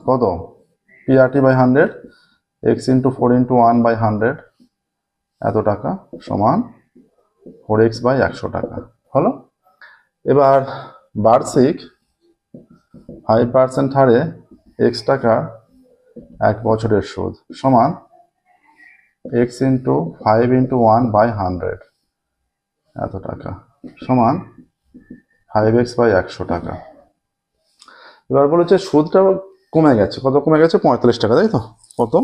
কত? PRT by 100, x into 4 into 1 by 100, এত টাকা সমান 4x বাই 100 টাকা হলো। এবার বার্ষিক 5% হারে x টাকা 1 বছরের সুদ সমান x ইন্টু 5 ইন্টু 1 বাই 100, এত টাকা সমান 5x বাই 100 টাকা। এবার বলেছে সুদটা কমে গেছে, কত কমে গেছে? 45 টাকা, তাই তো? কত?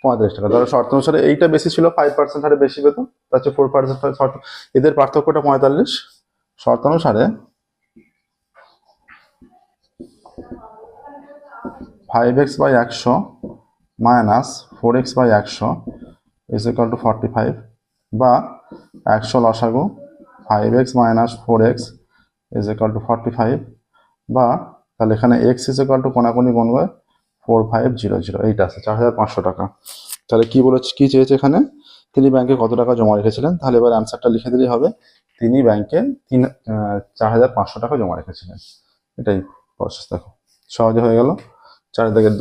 45 টাকা। ধরো শর্ত অনুসারে এইটা বেশি ছিল, 5% হারে বেশি পেত, তার চেয়ে 4% শর্ত, এদের পার্থক্যটা 45। শর্ত অনুসারে 5x by 100 minus 4x by 100 is equal to 45, বা 100 লসাগু 5x minus 4x is equal to 45, বা তাহলে এখানে x ইজ ইকুয়াল টু কোনাকুনি গুণবে 4500, এইটা আছে 4500 টাকা। তাহলে কি বলেছে, কি চেয়েছে এখানে? তিনি ব্যাংকে কত টাকা জমা রেখেছিলেন? তাহলে এবার অ্যান্সারটা লিখে দিলেই হবে, তিনি ব্যাংকে 4500 টাকা জমা রেখেছিলেন। এটাই প্রসেস। দেখো সহজে হয়ে গেল। 4-এর দাগের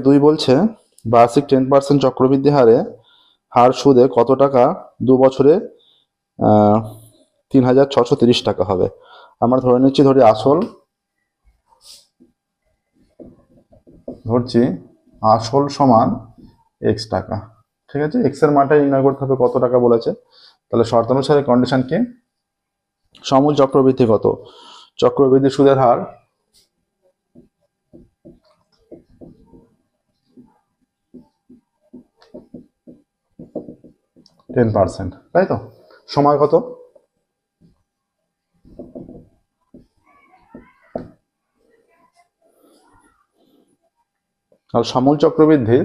2, বলছে বার্ষিক 10% চক্রবৃদ্ধি হার সুদে কত টাকা 2 বছরে 3630 টাকা হবে। আমরা ধরে নিচ্ছি, ধরি আসল ধরছি আসল সমান এক্স টাকা, ঠিক আছে। এক্স এর মানটা নির্ণয় করতে হবে, কত টাকা বলেছে। তাহলে শর্ত অনুসারে কন্ডিশন কি, সমূল চক্রবৃদ্ধি কত, চক্রবৃদ্ধি সুদের হার 10%, তাই তো। সময় কত, আর সমূল চক্রবৃদ্ধি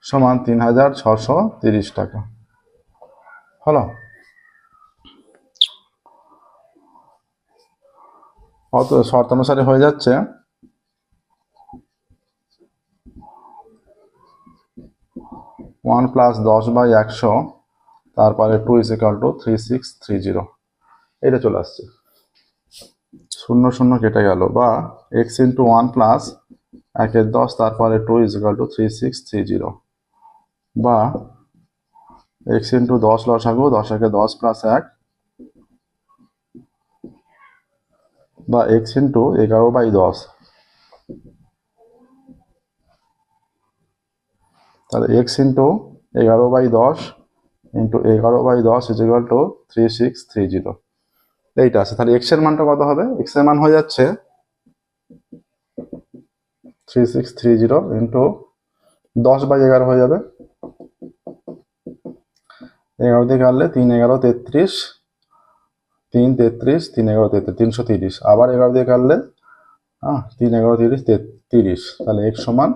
সমান 3630 টাকা। হলো, অত শর্ত অনুসারে হয়ে যাচ্ছে 1 + 10/100, তারপরে 2 = 3630, এটা চলে আসছে। 0 0 কেটে গেল, বা x × 1 + 1/10, তারপরে 2 = 3630, বা x × 10 লসাগু 10 × 10 + 1, বা x × 11/10। তাহলে x × 11/10 × 11/10 = 3630, এইটা আছে। তাহলে x এর মানটা কত হবে, x এর মান হয়ে যাচ্ছে 3630 × 10/11 হয়ে যাবে। 11 দিয়ে কাটলে 3 × 11 = 33, 3 33, 3 × 11 = 330, আবার 11 দিয়ে কাটলে 3 × 11 = 30। তাহলে x সমান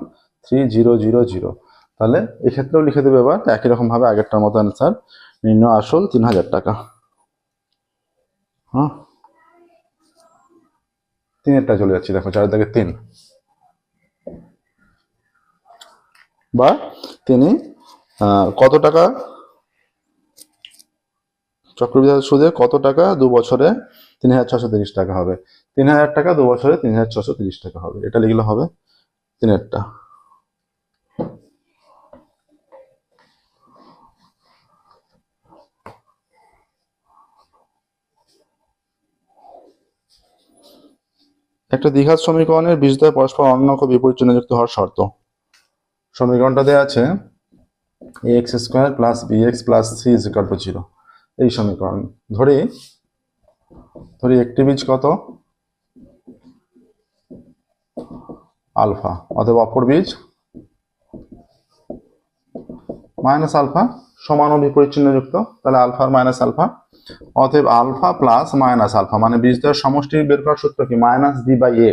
3000। তাহলে এক্ষেত্রেও লিখে দেবে এবার একই রকম ভাবে আগেরটার মতো অ্যান্সার, নির্ণয় আসল 3000 টাকা। হ্যাঁ, 3-এরটা চলে যাচ্ছি, দেখো 4 দাগে 3, বা তিনি কত টাকা চক্রবৃদ্ধি সুদে কত টাকা 2 বছরে 3630 টাকা হবে। 3000 টাকা 2 বছরে 3630 টাকা হবে, এটা লিখলে হবে 3-এরটা। একটা দ্বিঘাত সমীকরণের বীজদ্বয় পরস্পর অনন্য বিপরীত চিহ্নযুক্ত হওয়ার শর্ত। সমীকরণটা দেওয়া আছে ax² + bx + c = 0। এই সমীকরণ ধরি একটি বীজ কত, আলফা, অথবা অপর বীজ মাইনাস আলফা, সমান ও বিপরীত চিহ্নযুক্ত। তাহলে আলফা আর মাইনাস আলফা, অতএব আলফা প্লাস মাইনাস আলফা, মানে বীজদ্বয়ের সমষ্টি বের করার সূত্র কি, -b/a,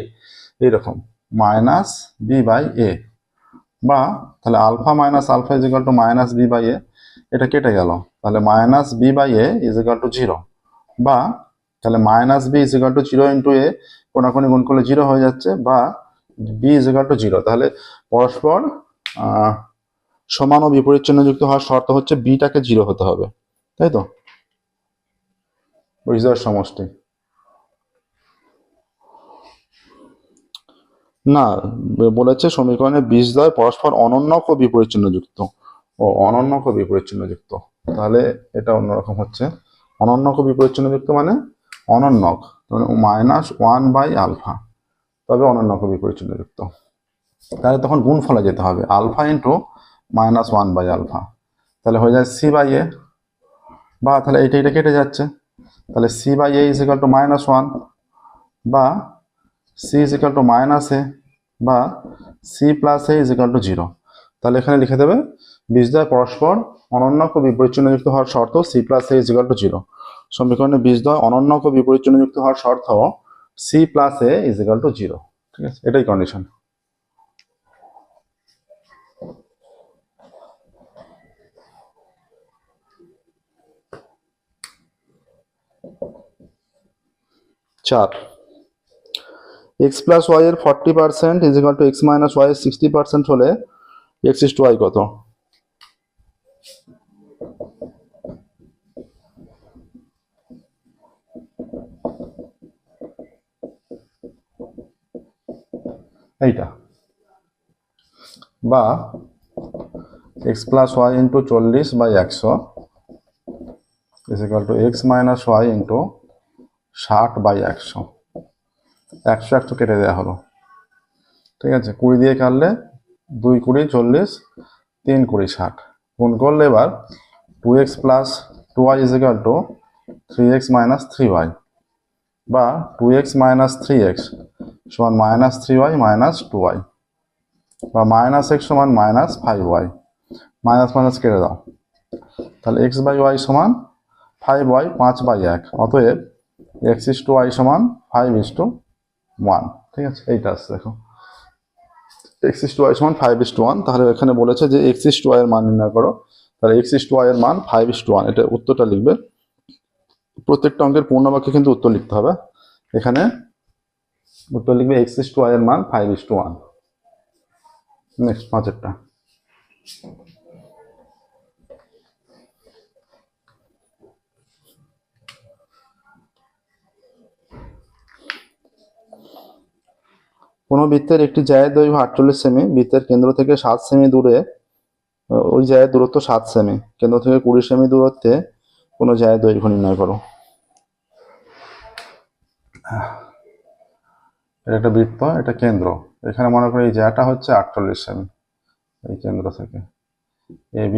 এইরকম -b/a, বা তাহলে আলফা মাইনাস আলফা = -b/a, এটা কেটে গেল, তাহলে -b/a = 0, বা তাহলে -b = 0 × a, কোনাকুনি গুণ করলে 0 হয়ে যাচ্ছে, বা b = 0। তাহলে পরস্পর সমান ও বিপরীত চিহ্নযুক্ত হওয়ার শর্ত হচ্ছে বিটাকে 0 হতে হবে, তাই তো, বীজদ্বয়ের সমষ্টি। না, বলেছে সমীকরণের বীজদ্বয় পরস্পর অনন্যক ও বিপরীত চিহ্নযুক্ত। ও অনন্যক ও বিপরীত চিহ্নযুক্ত, তাহলে এটা অন্যরকম হচ্ছে। অনন্যক ও বিপরীত চিহ্নযুক্ত মানে অনন্যক -1/α, তবে অনন্যক ও বিপরীত চিহ্নযুক্ত। তাহলে তখন গুণফলে যেতে হবে, আলফা × -1/α, তাহলে হয়ে যায় c/a, বা তাহলে এটা কেটে যাচ্ছে, তাহলে c/a = -1, বা c = -a, বা c + a = 0। তাহলে এখানে লিখে দেবে বীজদ্বয় পরস্পর অনন্যক ও বিপরীত চিহ্নযুক্ত হওয়ার শর্ত c + a = 0। সমীকরণে বীজদ্বয় অনন্যক ও বিপরীত চিহ্নযুক্ত হওয়ার শর্ত c + a = 0, ঠিক আছে, এটাই কন্ডিশন। চার, x + y এর 40% = x - y এর 60% হলে x = y কত? এইটা, বা x + y × 40/100 = x - y × 60/100, 100 কেটে দেওয়া হলো। ঠিক আছে, 20 দিয়ে কাটলে 2 20 40, 3 20 60, গুণ করলে এবার 2x + 2y = 3x - 3y, বা 2x - 3x = -3y - 2y, বা -x = -5y, মাইনাস মাইনাস কেটে দাও। তাহলে x/y = 5y, 5/1। অতএব x/y = 5:1। ঠিক আছে, এইটা আসছে দেখো, x/y = 5:1। তাহলে এখানে বলেছে যে x/y এর মান নির্ণয় করো। তাহলে x/y এর মান 5:1, এটা উত্তরটা লিখবে। প্রত্যেকটা অঙ্কের পূর্ণ বাক্যে কিন্তু উত্তর লিখতে হবে। এখানে উত্তর লিখবে x/y এর মান 5:1। নেক্সট 5-এরটা। কোনো বৃত্তের একটি জায়ের দৈর্ঘ্য 48 সেমি, বৃত্তের কেন্দ্র থেকে 7 সেমি দূরে, ওই জায়ের দূরত্ব 7 সেমি, কেন্দ্র থেকে 20 সেমি দূরত্বে কোনো জায়ের দৈর্ঘ্য নির্ণয় করো। এটা একটা বৃত্ত, এটা কেন্দ্র। এখানে মনে করি এই জায়গাটা হচ্ছে 48 সেমি, এই কেন্দ্র থেকে AB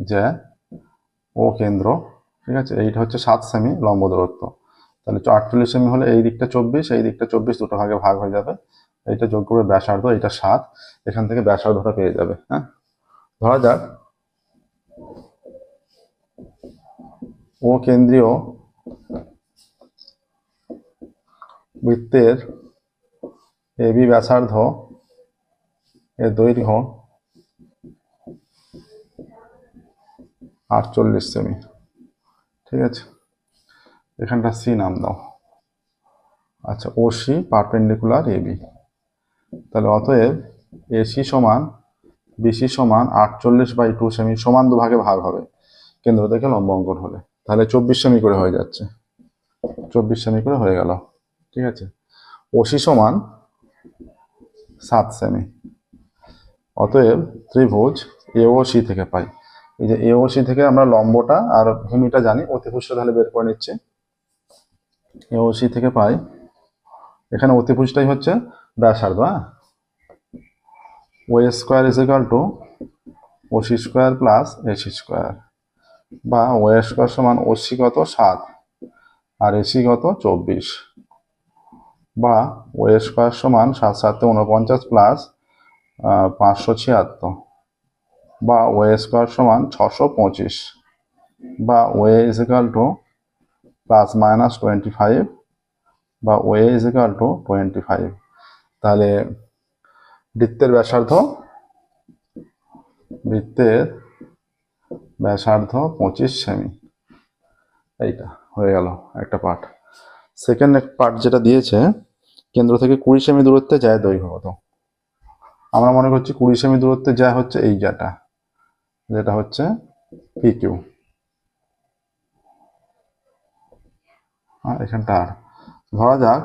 জ্যা ও কেন্দ্র। ঠিক আছে, এইটা হচ্ছে 7 সেমি লম্ব দূরত্ব। তাহলে 48 সেমি হলে এই দিকটা 24, এই দিকটা 24 দুটো ভাগে ভাগ হয়ে যাবে। এইটা যোগ করবে ব্যাসার্ধ, এটা 7, এখান থেকে ব্যাসার্ধটা পেয়ে যাবে। হ্যাঁ, ধরা যাক ও কেন্দ্রীয় বৃত্তের এবি ব্যাসার্ধ এর দৈর্ঘ্য 48 সেমি। ঠিক আছে, এখানটা সি নাম দাও। আচ্ছা, ওসি পারপেন্ডিকুলার এবি। তাহলে অতএব এসি সমান বিসি সমান 48/2 সেমি, সমান দুভাগে ভাগ হবে কেন্দ্র থেকে লম্ব অঙ্কন হলে। তাহলে 24 সেমি করে হয়ে যাচ্ছে, 24 সেমি করে হয়ে গেল। ঠিক আছে, ওসি সমান 7 সেমি। অতএব ত্রিভুজ এওসি থেকে পাই, এই যে এওসি থেকে আমরা লম্বটা আর ভূমিটা জানি, অতিভুজটা তাহলে বের করে নিচ্ছি। এওসি থেকে পাই, এখানে অতিভুজটাই হচ্ছে ব্যাসার্ধ। হ্যাঁ, OA square = OC square plus AC square, বা ওএ স্কোয়ার সমান ওসি কত 7 আর এসি কত 24, বা ওএ স্কোয়ার সমান 7 7 49 প্লাস 576, বা ওএ স্কোয়ার সমান 625, বা ওএ = +-25, বা ওএ = 25। তাহলে বৃত্তের ব্যাসার্ধ 25 সেমি। এইটা হয়ে গেল একটা পার্ট। সেকেন্ড পার্ট যেটা দিয়েছে, কেন্দ্র থেকে 20 সেমি দূরত্বে যায় দৈর্ঘ্য কত। আমরা মনে করছি 20 সেমি দূরত্বে যায় হচ্ছে এই জায়গাটা, যেটা হচ্ছে PQ। এখানটা আর ধরা যাক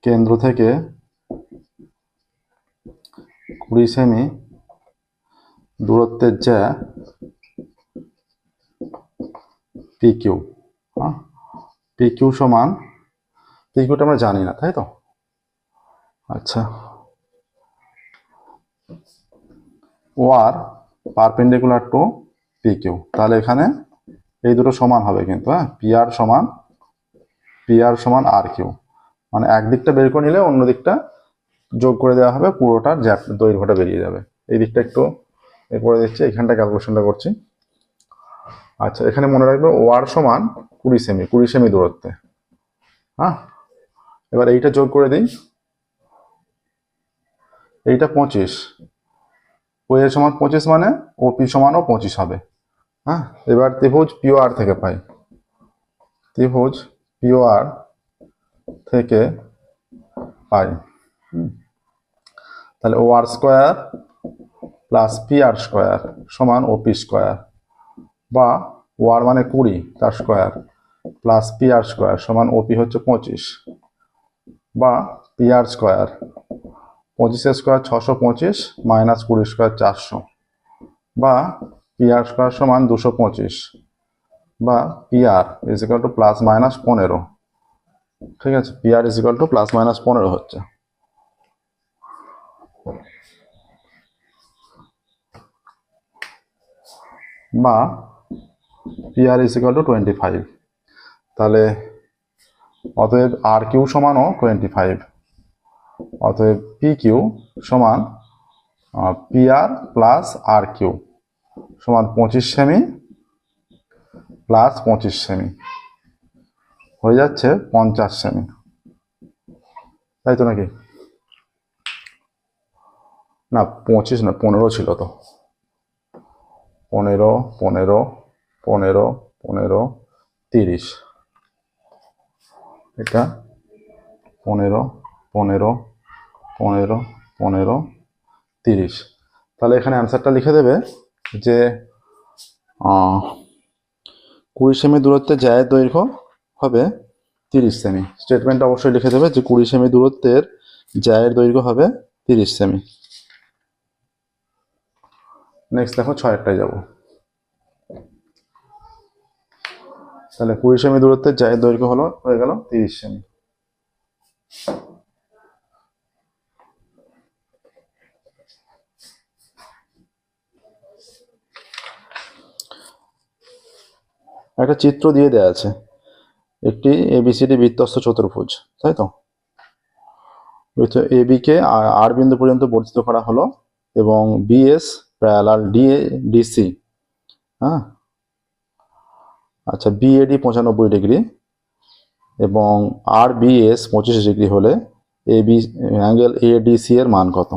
কেন্দ্র থেকে 20 সেমি দূরত্বের যা PQ। PQ সমান, PQটা আমরা জানি না, তাই তো? আচ্ছা, OR পারপেন্ডিকুলার টু PQ। তাহলে এখানে এই দুটো সমান হবে কিন্তু। হ্যাঁ, PR সমান RQ, মানে একদিকটা বের করে নিলে অন্য দিকটা যোগ করে দেওয়া হবে, পুরোটার দৈর্ঘ্যটা বেরিয়ে যাবে। এই দিকটা একটু এরপরে দিচ্ছি, এখানটা ক্যালকুলেশনটা করছি। আচ্ছা, এখানে মনে রাখবে OR সমান 20 সেমি দূরত্বে। হ্যাঁ, এবার এইটা যোগ করে দিই, এইটা 25, OA সমান 25 মানে OP সমানও 25 হবে। হ্যাঁ, এবার ত্রিভুজ POR থেকে পাই, ত্রিভুজ POR থেকে পাই। তাহলে OR square plus PR square সমান OP স্কোয়ার, বা OR মানে 20 তার স্কোয়ার প্লাস PR স্কোয়ার সমান OP হচ্ছে 25, বা PR square 25 square 625 minus 20 square 400, বা PR স্কোয়ার সমান 225, বা PR is equal two plus minus 15, ঠিক আছে, PR is equal two plus minus 15 হচ্ছে। বা পিআর ইজ ইকুয়াল টু 25, তাহলে অতএব আর কিউ সমানও 25, অতএব পি কিউ সমান পিআর প্লাস আর কিউ সমান 25 সেমি প্লাস 25 সেমি হয়ে যাচ্ছে 50 সেমি, তাই তো নাকি? না 25 না 15 ছিল তো, 15 15 15 15 30, এটা 15 15 15 15 30। তাহলে এখানে অ্যান্সারটা লিখে দেবে যে 20 সেমি দূরত্বে জ্যায়ের দৈর্ঘ্য হবে 30 সেমি। স্টেটমেন্টটা অবশ্যই লিখে দেবে যে 20 সেমি দূরত্বের জ্যায়ের দৈর্ঘ্য হবে 30 সেমি। নেক্সট দেখো 6টায় যাব। তাহলে 20 সেমি দূরত্বের জ্যায়ের দৈর্ঘ্য হয়ে গেল 30 সেমি। একটা চিত্র দিয়ে দেওয়া আছে, একটি এবিসিডি বৃত্তস্থ চতুর্ভুজ, তাই তো? এবি কে আর বিন্দু পর্যন্ত বর্ধিত করা হলো এবং বিএস প্যারালাল ডিসি, হ্যাঁ, আচ্ছা, বিএডি 95 ডিগ্রি এবং আর বিএস 25 ডিগ্রি হলে এবি অ্যাঙ্গেল এডিসি এর মান কত?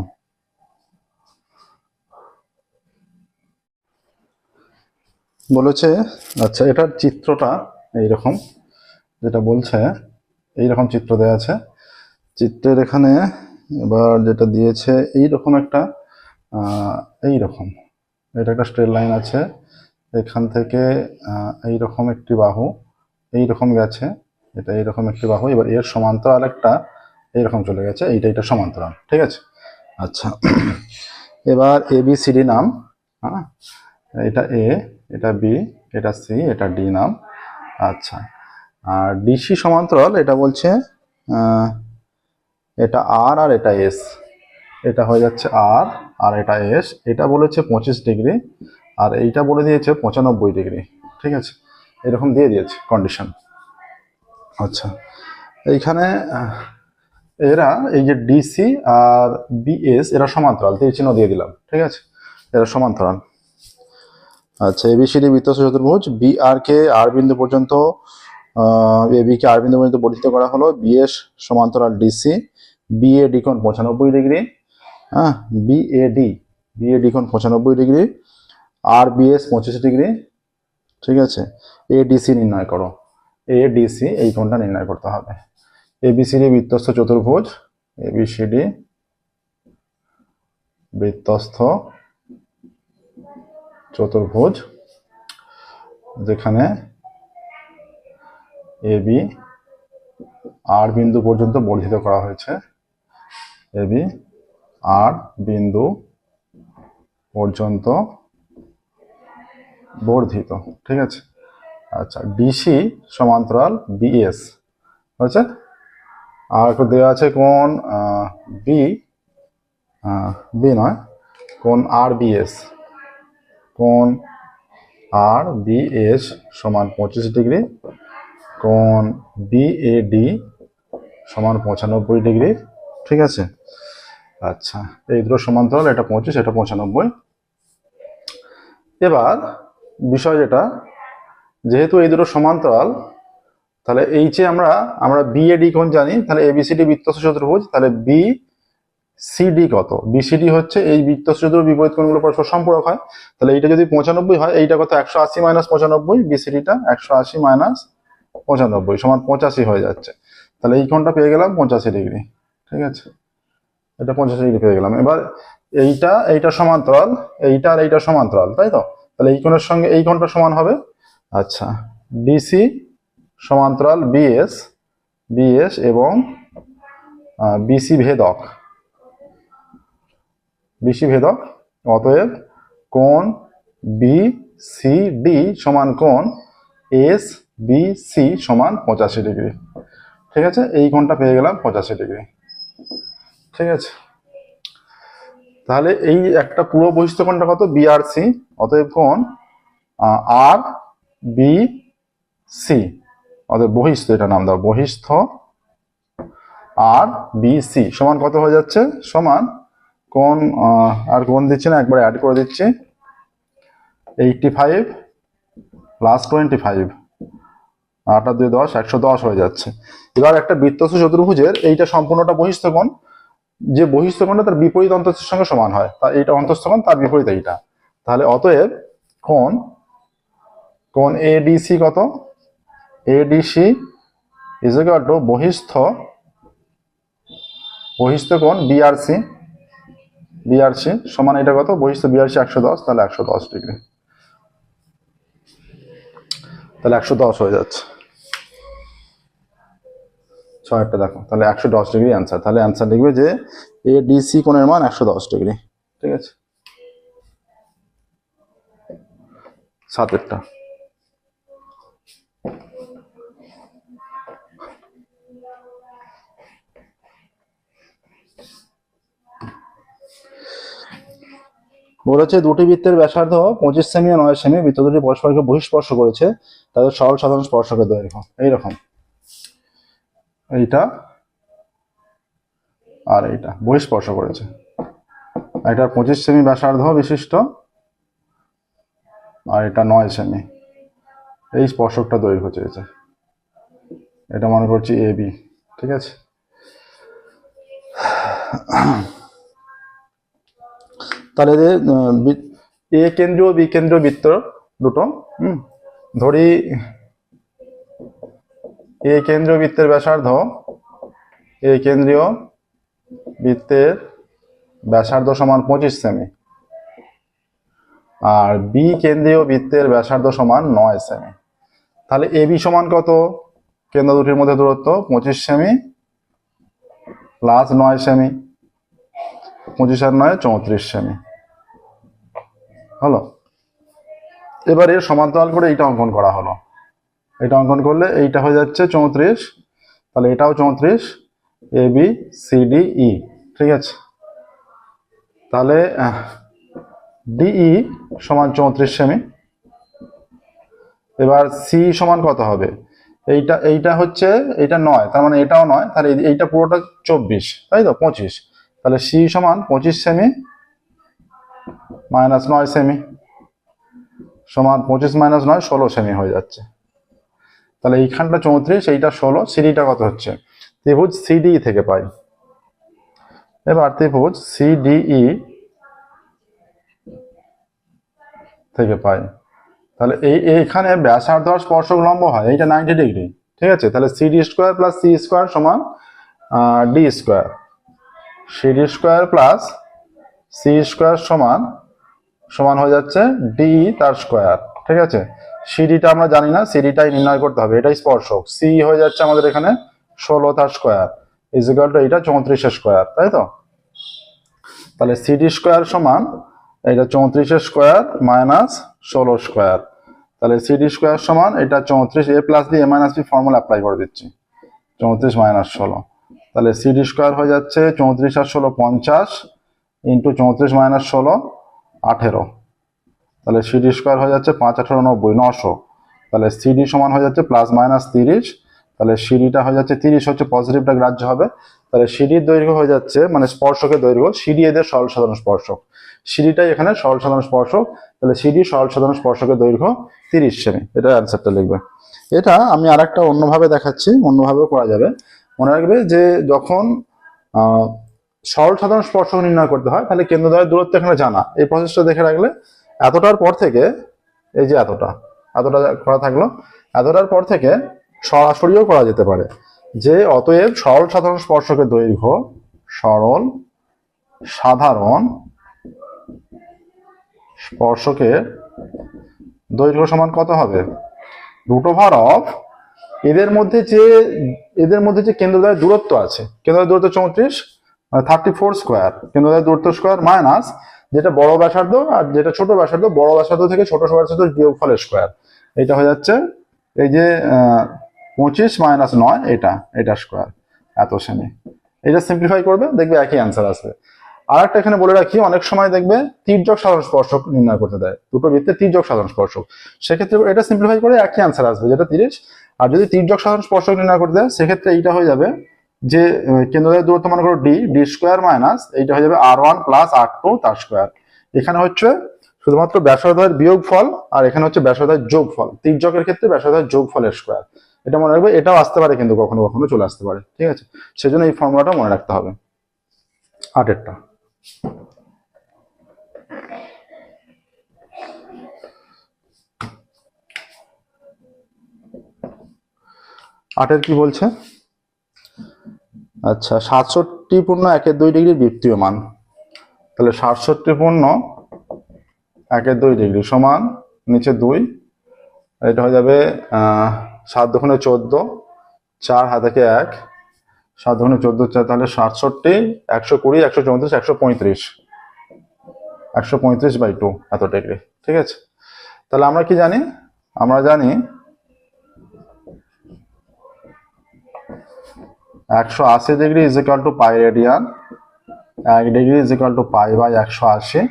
বলেছে, আচ্ছা, এটার চিত্রটা এইরকম, যেটা বলছে এইরকম চিত্র দেওয়া আছে। চিত্রের এখানে এবার যেটা দিয়েছে এইরকম একটা এইরকম, এটা একটা স্ট্রেট লাইন আছে, এখান থেকে এইরকম একটি বাহু এইরকম গেছে, এটা এইরকম একটি বাহু, এবার এর সমান্তরাল একটা এইরকম চলে গেছে, এইটা সমান্তরাল, ঠিক আছে। আচ্ছা, এবার এবিসিডি নাম, হ্যাঁ, এটা এ, এটা বি, এটা সি, এটা ডি নাম। আচ্ছা, আর ডিসি সমান্তরাল এটা বলছে এটা আর আর এটা এস, এটা হয়ে যাচ্ছে আর আর এটা এস, এটা বলেছে 25 ডিগ্রি আর এইটা বলে দিয়েছে 95 ডিগ্রি, ঠিক আছে, এরকম দিয়ে দিয়েছে কন্ডিশন। আচ্ছা, এইখানে এরা এই যে ডিসি আর বিএস এরা সমান্তরাল, তীর চিহ্ন দিয়ে দিলাম, ঠিক আছে, এরা সমান্তরাল। আচ্ছা, এবিসিডি বৃত্তস্থ চতুর্ভুজ, বি আর কে আর বিন্দু পর্যন্ত এবি কে আর বিন্দু পর্যন্ত বর্ধিত করা হলো, বিএস সমান্তরাল ডিসি, বিএডি কোণ 95 ডিগ্রি, হ্যাঁ, বিএডি কোণ 95 ডিগ্রি, আর বিএস 25 ডিগ্রি, ঠিক আছে। এডিসি নির্ণয় করো, এডিসি এই কোণটা নির্ণয় করতে হবে। এবিসিডি বৃত্তস্থ চতুর্ভুজ, এবিসিডি বৃত্তস্থ চতুর্ভুজ, যেখানে এবি আর বিন্দু পর্যন্ত বর্ধিত করা হয়েছে, এবি আর বিন্দু পর্যন্ত বর্ধিত, ঠিক আছে। আচ্ছা, ডিসি সমান্তরাল বিএস হয়েছে, আর একটু দেওয়া আছে কোণ বি নয়, কোণ আর বিএস, কোণ আর বিএস সমান 25 ডিগ্রি, কোণ বিএডি সমান 95 ডিগ্রি, ঠিক আছে। আচ্ছা, এই দুটো সমান্তরাল, এটা 25, এটা 95। এবার বিষয় যেটা, যেহেতু এই দুটো সমান্তরাল, তাহলে এই যে আমরা বিএডি কোণ জানি, তাহলে এবিসিডি বৃত্তস্থ চতুর্ভুজ, তাহলে বি সিডি কত? বিসিডি হচ্ছে এই বৃত্তস্থ চতুর্ভুজ বিপরীত কোণগুলো পরস্পর সম্পূরক হয়, তাহলে এইটা যদি 95 হয়, এইটা কত? 180 মাইনাস 95, বিসিডিটা 180 মাইনাস 95 সমান 85 হয়ে যাচ্ছে, তাহলে এই কোণটা পেয়ে গেলাম 85 ডিগ্রি, ঠিক আছে, এটা 85 ডিগ্রি পেয়ে গেলাম। এবার এইটা সমান্তরাল, এইটা আর এইটা সমান্তরাল, তাই তো, তাহলে এই কোণের সঙ্গে এই কোণটা সমান হবে। আচ্ছা, ডিসি সমান্তরাল বিএস এবং বিসি ভেদক, অতএব কোণ বিসিডি সমান কোণ এস বি সি সমান 85 ডিগ্রি। ঠিক আছে, এই কোণটা পেয়ে গেলাম 85 ডিগ্রি। ঠিক আছে, তাহলে এই একটা পুরো বহিস্থ কোণটা কত, বি আর সি। অতএব কোণ আর বি সি, অতএব বহিস্থ, এটা নাম দাও বহিস্থ আর বি সি সমান কত হয়ে যাচ্ছে, সমান কোণ আর কোণ দিচ্ছি না, একবার অ্যাড করে দিচ্ছি, 85 প্লাস 25, 8 আর 2 10, 110 হয়ে যাচ্ছে। এবার একটা বৃত্তস্থ চতুর্ভুজের এইটা সম্পূর্ণটা বহিস্থ কোণ, যে বহিস্থ কোণটা তার বিপরীত অন্তঃস্থের সঙ্গে সমান হয়, তা এইটা অন্তঃস্থ কোণ, তার বিপরীত এইটা। তাহলে অতএব কোণ এডিসি কত, এডিসি ইজ ইকুয়াল টু বহিস্থ কোণ বিআরসি, বিআরসি সমান এটা কত, বহিস্থ বিআরসি 110, তাহলে 110 ডিগ্রি, তাহলে 110 হয়ে যাচ্ছে। 6টা দেখো, তাহলে 110 ডিগ্রি অ্যান্সার। তাহলে অ্যান্সার লিখবে যে এডিসি কোণের মান 110 ডিগ্রি। ঠিক আছে, 7টা। বলেছে দুটি বৃত্তের ব্যাসার্ধ 25 সেমি ও 9 সেমি, বৃত্ত দুটি পরস্পরকে বহিঃস্পর্শ করেছে, তাদের সরল সাধারণ স্পর্শকের দৈর্ঘ্য এইরকম, এইটা আর এইটা বহিঃস্পর্শ করেছে। এটা 25 সেমি ব্যাসার্ধ বিশিষ্ট আর এটা 9 সেমি, এই স্পর্শকটা দৈর্ঘ্য চেয়েছে, এটা মনে করছি এ বি। ঠিক আছে, তাহলে এ কেন্দ্রীয় বি কেন্দ্রীয় বৃত্ত দুটো, ধরি এ কেন্দ্রীয় বৃত্তের ব্যাসার্ধ, এ কেন্দ্রীয় বৃত্তের ব্যাসার্ধ সমান 25 সেমি, আর বি কেন্দ্রীয় বৃত্তের ব্যাসার্ধ সমান 9 সেমি। তাহলে এ বি সমান কত, কেন্দ্র দুটির মধ্যে দূরত্ব 25 সেমি প্লাস 9 সেমি, 25 আর 9 34 সেমি হলো। এবার এর সমান্তরাল করে এইটা অঙ্কন করা হলো, এটা অঙ্কন করলে এইটা হয়ে যাচ্ছে 34, তাহলে এটাও 34, A B C D E. ঠিক আছে, তাহলে ডিই সমান 34 সেমি। এবার সি সমান কত হবে, এইটা হচ্ছে, এইটা 9, তার মানে এটাও 9, তাহলে এইটা পুরোটা 24, তাই তো 25, তাহলে সি সমান 25 সেমি মাইনাস 9 সেমি সমান 25 মাইনাস 9 16 সেমি হয়ে যাচ্ছে। তাহলে এইখানটা 34, এইটা 16, সিডিটা কত হচ্ছে, ত্রিভুজ সিডিই থেকে পাই। এবার ত্রিভুজ সিডিই থেকে পাই, তাহলে এইখানে ব্যাসার্ধ আর স্পর্শক লম্ব হয়, এইটা 90 ডিগ্রি। ঠিক আছে, তাহলে CD square plus C square সমান D square, CD square plus C square সমান হয়ে যাচ্ছে ডি তার স্কোয়ার। ঠিক আছে, সিডিটা আমরা জানি না, সিডিটাই নির্ণয় করতে হবে, এটাই স্পর্শক। সি হয়ে যাচ্ছে আমাদের এখানে 16 তার স্কোয়ার ইজ ইকুয়াল টু এইটা 34 স্কোয়ার, তাই তো। তাহলে সিডি স্কোয়ার সমান এটা 34 স্কোয়ার মাইনাস 16 স্কোয়ার, তাহলে সিডি স্কোয়ার সমান এটা 34, এ plus B A minus B formula apply করে দিচ্ছি, 34 মাইনাস 16, তাহলে সিডি স্কোয়ার হয়ে যাচ্ছে 34 আর 16 50 ইন্টু 34 মাইনাস 16 18, তাহলে সিডি স্কোয়ার হয়ে যাচ্ছে 5 18 90 900, তাহলে সিডি সমান হয়ে যাচ্ছে প্লাস মাইনাস 30, তাহলে সিডিটা হয়ে যাচ্ছে 30 হচ্ছে পজিটিভটা গ্রাহ্য হবে, তাহলে সিডির দৈর্ঘ্য হয়ে যাচ্ছে মানে স্পর্শকের দৈর্ঘ্য, সিডি এদের সরল সাধারণ স্পর্শক, সিডিটাই এখানে সরল সাধারণ স্পর্শক, তাহলে সিডি সরল সাধারণ স্পর্শকের দৈর্ঘ্য 30 সেমি, এটা অ্যান্সারটা লিখবে। এটা আমি আরেকটা অন্যভাবে দেখাচ্ছি, অন্যভাবেও করা যাবে। মনে রাখবে যে যখন সরল সাধারণ স্পর্শক নির্ণয় করতে হয়, তাহলে কেন্দ্রদ্বয়ের দূরত্ব এখানে জানা, এই প্রসেসটা দেখে রাখলে এতটার পর থেকে, এই যে এতটা করা থাকলো, এতটার পর থেকে সরাসরিও করা যেতে পারে যে অতএব সরল সাধারণ স্পর্শকের দৈর্ঘ্য, সরল সাধারণ স্পর্শকের দৈর্ঘ্য সমান কত হবে, রুট ওভার অফ এদের মধ্যে যে কেন্দ্রদ্বয়ের দূরত্ব আছে, কেন্দ্রদ্বয়ের দূরত্ব 34 34 স্কোয়ার, কেন্দ্রদ্বয়ের দূরত্ব স্কোয়ার মাইনাস যেটা বড় ব্যাসার্ধ আর যেটা ছোট ব্যাসার্ধ, বড় ব্যাসার্ধ থেকে ছোট ব্যাসার্ধ বিয়োগফলের স্কোয়ার, এটা হয়ে যাচ্ছে এই যে 25 মাইনাস 9 এটা স্কোয়ার এত সেমি। এটা সিম্পলিফাই করবে, দেখবে একই অ্যান্সার আসবে। আর একটা এখানে বলে রাখি, অনেক সময় দেখবে তির্যক সাধারণ স্পর্শক নির্ণয় করতে দেয়, দুটো বৃত্তে তির্যক সাধারণ স্পর্শক, সেক্ষেত্রে এটা সিম্পলিফাই করে একই অ্যান্সার আসবে, যেটা 30। আর যদি তির্যক সাধারণ স্পর্শক নির্ণয় করতে দেয়, সেক্ষেত্রে এইটা হয়ে যাবে যে কেন্দ্রের দূরত্ব মনে করো ডি স্কোয়ার মাইনাস এইটা হয়ে যাবে R1 প্লাস R2 তার স্কোয়ার। এখানে হচ্ছে শুধুমাত্র ব্যাসার্ধের বিয়োগ ফল, আর এখানে হচ্ছে ব্যাসার্ধের যোগ ফল। তির্যকের ক্ষেত্রে ব্যাসার্ধের যোগ ফলের স্কোয়ার, এটা মনে রাখবে। এটাও আসতে পারে কিন্তু কখনো কখনো চলে আসতে পারে, ঠিক আছে? সেজন্য এই ফর্মুলাটা মনে রাখতে হবে। 8এরটা কি বলছে? আচ্ছা, 67 পূর্ণ 1/2 ডিগ্রি বৃত্তীয় মান। তাহলে 67 পূর্ণ 1/2 ডিগ্রি সমান নিচে 2, এটা হয়ে যাবে 7 দুগুণে 14, 4 হাতে 1, 7 দুগুণে 14 4, তাহলে 67 120 134 135 135/2 এত ডিগ্রি, ঠিক আছে? তাহলে আমরা কি জানি? আমরা জানি 180 degree is equal to pi radian, 1 degree is equal to pi by 180,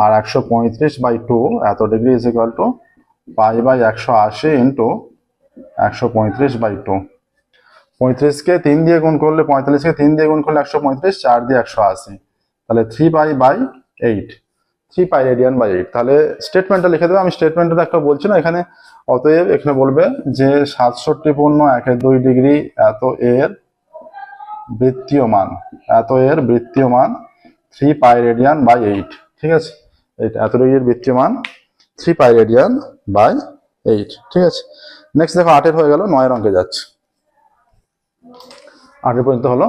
আর 135/2 এত degree is equal to pi by 180 into 135/2। 35কে 3 দিয়ে গুণ করলে, 45কে 3 দিয়ে গুণ করলে 135, 4 দিয়ে 180, তাহলে 3 pi by 8, 3 pi radian by 8। তাহলে স্টেটমেন্টটা লিখে দেবে, আমি স্টেটমেন্টটা একটা বলছি না এখানে। অতএব এখানে বলবে যে 67 পূর্ণ 1/2 ডিগ্রি এত এর বৃত্তীয় মান, 3 পাই রেডিয়ান বাই 8, ঠিক আছে? এইটা এত ডিগ্রির বৃত্তীয় মান 3 পাই রেডিয়ান বাই 8, ঠিক আছে? নেক্সট দেখো 8 হয়ে গেল, 9 অঙ্কে যাচ্ছে। 8 পর্যন্ত হলো।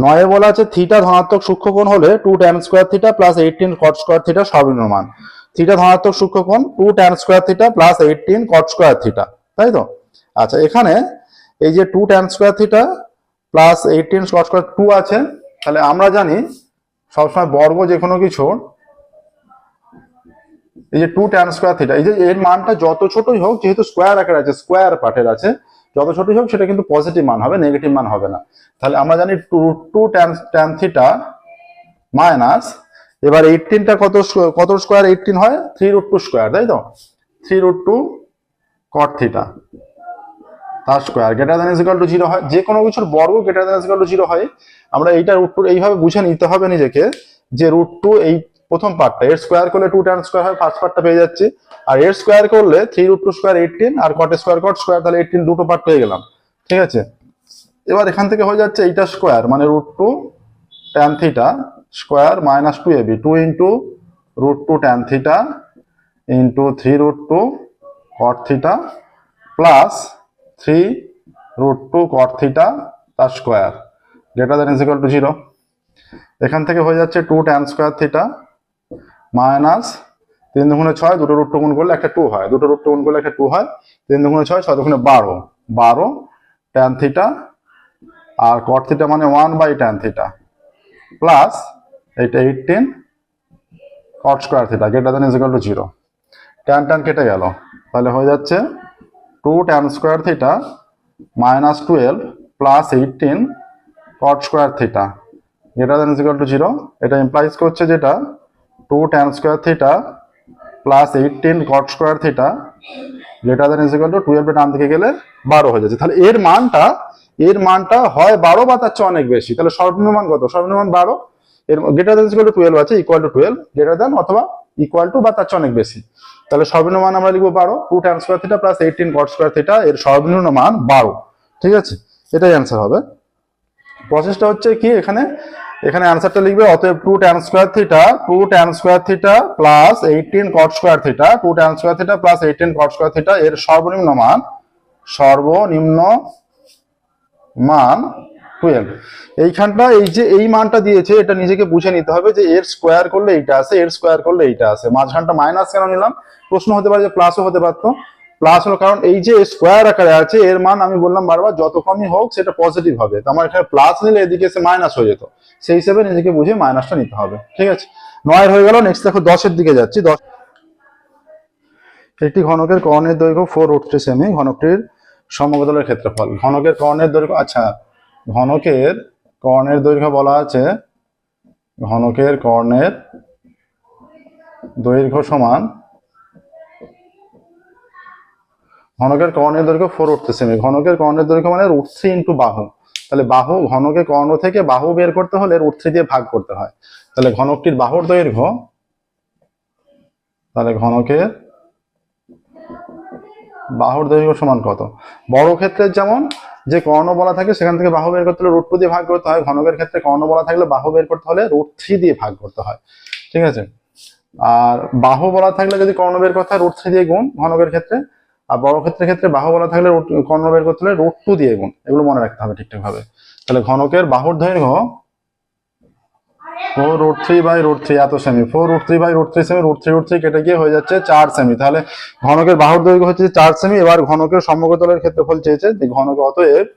নয়ে বলা আছে থিটা ধনাত্মক সূক্ষ্মকোণ হলে 2 tan square theta plus 18 cot square theta সর্বনিম্ন মান। থিটা ধনাত্মক সূক্ষ্মকোণ 2 tan square theta plus 18 cot square theta, তাই তো? আচ্ছা, এখানে এই যে 2 tan square theta plus 18 cot square 2 আছে, তাহলে আমরা জানি সবসময় বর্গ যে কোনো কিছুর এই যে 2 tan স্কয়ার থিটা, এই যে এর মানটা যত ছোটই হোক, যেহেতু স্কয়ার আকারে আছে, স্কয়ার পার্টের আছে, যত ছোটই হোক সেটা কিন্তু পজিটিভ মান হবে, নেগেটিভ মান হবে না। তাহলে আমরা জানি 2 tan থিটা মাইনাস, এবার 18টা কত স্কয়ার 18 হয় 3√2 স্কয়ার, তাই তো? 3√2 cot থিটা তার square greater than is equal to 0 হয়। যে কোনো কিছুর বর্গ greater than is equal to 0 হয়। আমরা এইটা √2 এইভাবে বুঝে নিতে হবে নিজেকে, যে √2 এই প্রথম পার্টটা, এর স্কয়ার করলে 2 tan স্কয়ার হয়, ফার্স্ট পার্টটা পেয়ে যাচ্ছি। আর এর স্কয়ার করলে 3√2 স্কয়ার 18, আর cot স্কয়ার cot স্কয়ার, তাহলে 18 দুটো পার্ট পেয়ে গেলাম, ঠিক আছে? এবার এখান থেকে হয়ে যাচ্ছে এইটা স্কয়ার মানে √2 tan theta square minus 2ab, 2 into √2 tan theta into 3√2 cot theta plus 3√2 cot theta তার square greater than is equal to 0। এখান থেকে হয়ে যাচ্ছে 2 tan স্কয়ার থিটা মাইনাস 3 দুগুণে 6, দুটো √2 গুণ করলে একটা 2 হয়, দুটো √2 গুণ করলে একটা 2 হয়, 3 দুগুণে 6, 6 দুগুণে 12 tan থিটা, আর cot থিটা মানে 1/tan থিটা প্লাস এইটা 18 cot square theta greater than is equal to 0। tan কেটে গেল, তাহলে হয়ে যাচ্ছে 2 tan square theta minus 12 plus 18 cot square theta greater than is equal to 0। এটা ইমপ্লাইজ করছে যেটা 2 tan square theta plus 18 cot square theta greater than is equal two 12 এর ডান দিকে গেলে 12 হয়ে যাচ্ছে। তাহলে এর মানটা হয় 12 বা তার চেয়ে অনেক বেশি। তাহলে সর্বনিম্ন মান কত? সর্বনিম্ন মান 12, এর greater than is equal two 12 আছে, ইকুয়াল টু 12, গ্রেটার দ্যান অথবা ইকুয়াল টু বা তার চেয়ে অনেক বেশি। তাহলে সর্বনিম্ন মান আমরা লিখবো 12, 2 tan square theta plus 18 cot square theta, এর সর্বনিম্ন মান 12, ঠিক আছে? এটাই অ্যান্সার হবে। প্রসেসটা হচ্ছে কি, এখানে অ্যান্সারটা লিখবে অতএব 2 tan square theta plus 18 cot square theta, 2 tan square theta plus 18 cot square theta, এর সর্বনিম্ন মান 12। এইখানটা এই যে এই মানটা দিয়েছে, এটা নিজেকে বুঝে নিতে হবে যে এর স্কয়ার করলে এইটা আসে, এর স্কয়ার করলে এইটা আসে। মাঝখানটা মাইনাস কেন নিলাম? প্রশ্ন হতে পারে যে প্লাসও হতে পারতো, প্লাস হলো কারণ এই যে স্কোয়ার আকারে আছে এর মান আমি বললাম বারবার যত কমই হোক সেটা পজিটিভ হবে, তো আমার এখানে প্লাস নিলে এদিকে এসে মাইনাস হয়ে যেত, সেই হিসেবে নিজেকে বুঝে মাইনাসটা নিতে হবে। ঠিক আছে, 9 হয়ে গেল। নেক্সট দেখো 10-এর দিকে যাচ্ছি। 10, একটি ঘনকের কর্ণের দৈর্ঘ্য 4√3 সেমি, ঘনকটির সমতলের ক্ষেত্রফল। ঘনকের কর্ণের দৈর্ঘ্য, আচ্ছা ঘনকের কর্ণের দৈর্ঘ্য বলা আছে, ঘনকের কর্ণের দৈর্ঘ্য সমান, ঘনকের কর্ণের দৈর্ঘ্য 4√3 সেমি, ঘনকের কর্ণের দৈর্ঘ্য মানে √3 ইন্টু বাহু। তাহলে বাহু, ঘনকের কর্ণ থেকে বাহু বের করতে হলে √3 দিয়ে ভাগ করতে হয়। তাহলে ঘনকটির বাহুর দৈর্ঘ্য, তাহলে ঘনকের বাহুর দৈর্ঘ্য সমান কত? বড় ক্ষেত্রে যেমন যে কর্ণ বলা থাকে সেখান থেকে বাহু বের করতে হলে √2 দিয়ে ভাগ করতে হয়, ঘনকের ক্ষেত্রে কর্ণ বলা থাকলে বাহু বের করতে হলে √3 দিয়ে ভাগ করতে হয়। ঠিক আছে, আর বাহু বলা থাকলে যদি কর্ণ বের করতে হয় √3 দিয়ে গুণ ঘনকের ক্ষেত্রে, আর বড় ক্ষেত্রে বাহু বলা থাকলে কর্ণ বের করতে হলে √2 দিয়ে গুণ। এগুলো মনে রাখতে হবে ঠিকঠাক ভাবে। তাহলে ঘনকের বাহুর দৈর্ঘ্য 4√3/√3 এত সেমি, 4√3/√3 সেমি, √3 কেটে গিয়ে হয়ে যাচ্ছে 4 সেমি। তাহলে ঘনকের বাহুর দৈর্ঘ্য হচ্ছে 4 সেমি। এবার ঘনকের সমগ্রতলের ক্ষেত্রফল চেয়েছে, অতএব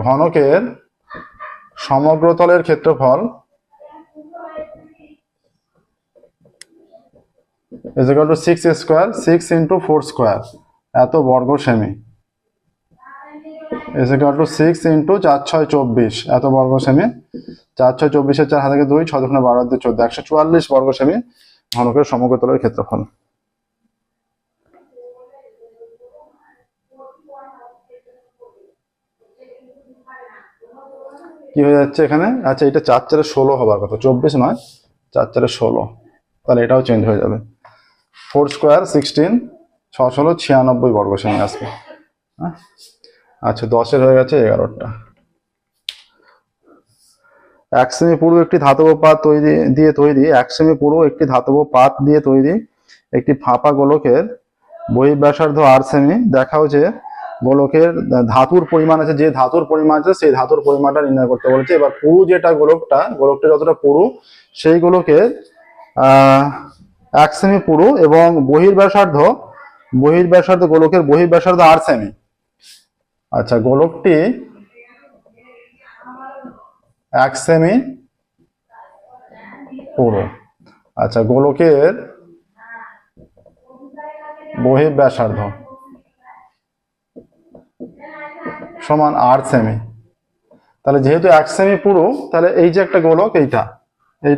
ঘনকের সমগ্রতলের ক্ষেত্রফল is equal to 6 square, 6 into 4 square, এত বর্গ semi, is equal to 6 into 4 6 24, এত বর্গ সেমি। 4 6 24 4 হাতে 2, 6 2 12 14, 144 বর্গ সেমি ঘনকের সমগ্রতলের ক্ষেত্রফল। কি হয়ে যাচ্ছে এখানে? আচ্ছা এটা 4 4 16 হবার কথা, 24 নয়, 4 4 16, তাহলে এটাও চেঞ্জ হয়ে যাবে। 4 স্কয়ার 16, 6 16 96 বর্গ সেমি আসবে। আচ্ছা 10-এর হয়ে গেছে 11টা। 1 সেমি পুরু একটি ধাতব পাত দিয়ে তৈরি 1 সেমি পুরু একটি ধাতব পাত দিয়ে তৈরি একটি ফাঁপা গোলকের বহিঃব্যাসার্ধ 8 সেমি। দেখাও যে গোলকের ধাতুর পরিমাণ আছে, যে ধাতুর পরিমাণ আছে সেই ধাতুর পরিমাণটা নির্ণয় করতে বলেছে। এবার পুরু যেটা গোলকটা যতটা পুরু সেই গোলকের 1 সেমি পুরু এবং বহির্ব্যাসার্ধ গোলকের বহির্ব্যাসার্ধ 8 সেমি। আচ্ছা গোলকটি 1 সেমি পুরু, আচ্ছা গোলকের বহির্ব্যাসার্ধ সমান 8 সেমি। তাহলে যেহেতু 1 সেমি পুরু, তাহলে এই যে একটা গোলক, এইটা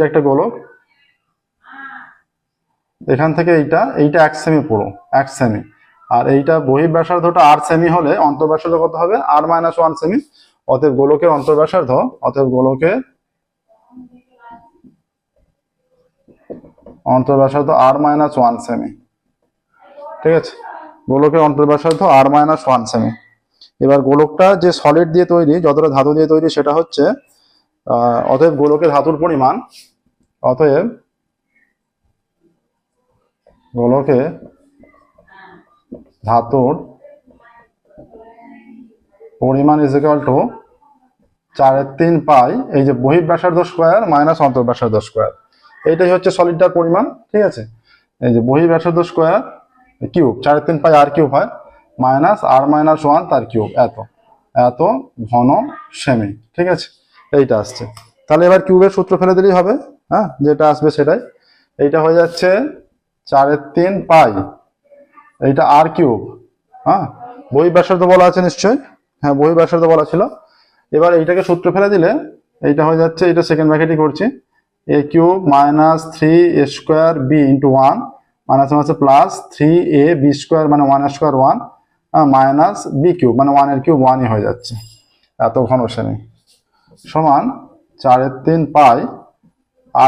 একটা গোলক, এখান থেকে এইটা 1 সেমি পুরু, 1 সেমি, আর এইটা বহির্ব্যাসার্ধটা 8 সেমি হলে অন্তর্ব্যাসার্ধ কত হবে? r - 1 semi. অতএব গোলকের অন্তর্ব্যাসার্ধ, r - 1 সেমি। ঠিক আছে, গোলকের অন্তর্ব্যাসার্ধ r - 1 সেমি। এবার গোলকটা যে সলিড দিয়ে তৈরি, যতটা ধাতু দিয়ে তৈরি সেটা হচ্ছে, অতএব গোলকের ধাতুর পরিমাণ, গোলকে ধাতুর পরিমাণ ইজ ইকুয়াল টু 4/3 পাই এই যে বহির্ব্যাসার্ধ স্কয়ার মাইনাস অন্তর্ব্যাসার্ধ স্কয়ার। এইটাই হচ্ছে সলিডটার পরিমাণ। ঠিক আছে, এই যে বহির্ব্যাসার্ধ স্কয়ার কিউব 4/3 পাই r কিউব হয় মাইনাস r - 1 তার কিউব, এত ঘন সেমি। ঠিক আছে, এইটা আসছে। তাহলে এবার কিউবের সূত্র ফেলে দিলেই হবে। হ্যাঁ, যেটা আসবে সেটাই। এইটা হয়ে যাচ্ছে 4/3 পাই, এইটা r কিউব। হ্যাঁ, বহির্ব্যাসার্ধ বলা আছে নিশ্চয়ই, হ্যাঁ বহির্ব্যাসার্ধ বলা ছিল। এবার এইটাকে সূত্র ফেলে দিলে এইটা হয়ে যাচ্ছে, এটা সেকেন্ড ব্র্যাকেটই করছি, a cube minus 3a square b into 1 minus আছে প্লাস 3ab স্কোয়ার মানে 1 স্কোয়ার 1 মাইনাস b কিউব মানে 1 এর কিউব 1ই হয়ে যাচ্ছে, এত ঘন সেমি, সমান 4/3 পাই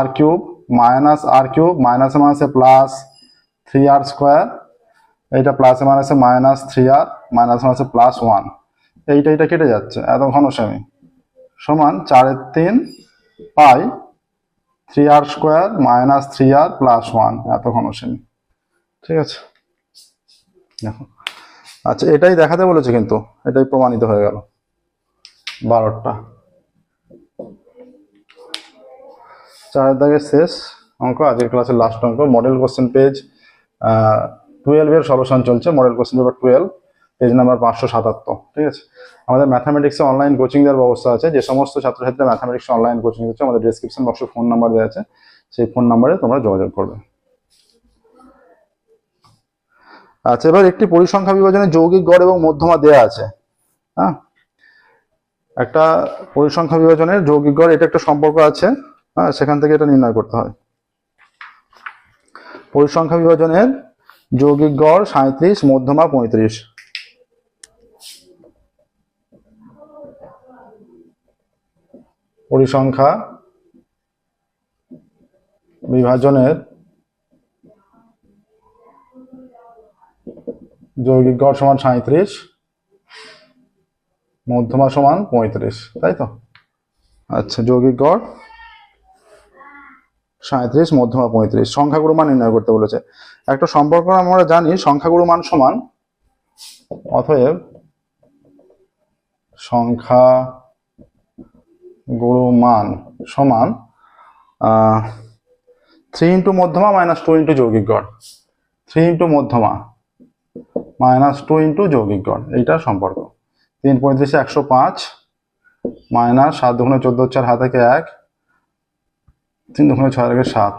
r cube minus r cube মাইনাসে মাইনাসে প্লাস 3r স্কোয়ার, এইটা প্লাসে মাইনাসে মাইনাস 3r মাইনাসে মাইনাসে প্লাস 1, এইটা কেটে যাচ্ছে, এত ঘন সেমি, সমান 4/3 পাই 3r square minus 3r plus 1, এত ঘন সেমি। ঠিক আছে, দেখো। আচ্ছা এটাই দেখাতে বলেছে, কিন্তু এটাই প্রমাণিত হয়ে গেল। 12টা 4 দাগের শেষ অঙ্ক, আজকের ক্লাসের লাস্ট অঙ্ক, মডেল কোশ্চেন পেজ 12 সলিউশন চলছে, model question paper 12, page number 577। ঠিক আছে, আমাদের ম্যাথামেটিক্সে অনলাইন কোচিং দেওয়ার ব্যবস্থা আছে। যে সমস্ত ছাত্রছাত্রীরা ম্যাথামেটিক্স অনলাইন কোচিং দিচ্ছে, আমাদের ডেসক্রিপশন বক্সে ফোন নাম্বার দেওয়া আছে, সেই ফোন নাম্বারে তোমরা যোগাযোগ করবে। আচ্ছা, এবার একটি পরিসংখ্যা বিভাজনে যৌগিক গড় এবং মধ্যমা দেয়া আছে। হ্যাঁ, একটা পরিসংখ্যা বিভাজনের যৌগিক গড়, এটা একটা সম্পর্ক আছে। হ্যাঁ, সেখান থেকে এটা নির্ণয় করতে হয়। পরিসংখ্যা বিভাজনের যৌগিক গড় 37, মধ্যমা 35। পরিসংখ্যা বিভাজনের যৌগিক গড় সমান 37, মধ্যমা সমান 35, তাই তো? আচ্ছা, যৌগিক গড় 37, মধ্যমা 35, সংখ্যাগুরু মান নির্ণয় করতে বলেছে। একটা সম্পর্ক আমরা জানি, সংখ্যাগুরু মান সমান, অতএব সংখ্যাগুরু মান সমান 3 ইন্টু মধ্যমা মাইনাস 2 ইন্টু যৌগিক গড়। 3 ইন্টু মধ্যমা মাইনাস 2 ইন্টু যৌগিক গড়, এইটার সম্পর্ক। 3 35 105 মাইনাস 7 দুগুণে 14, 4 হাতে 1, 3 দুগুণে 6 7,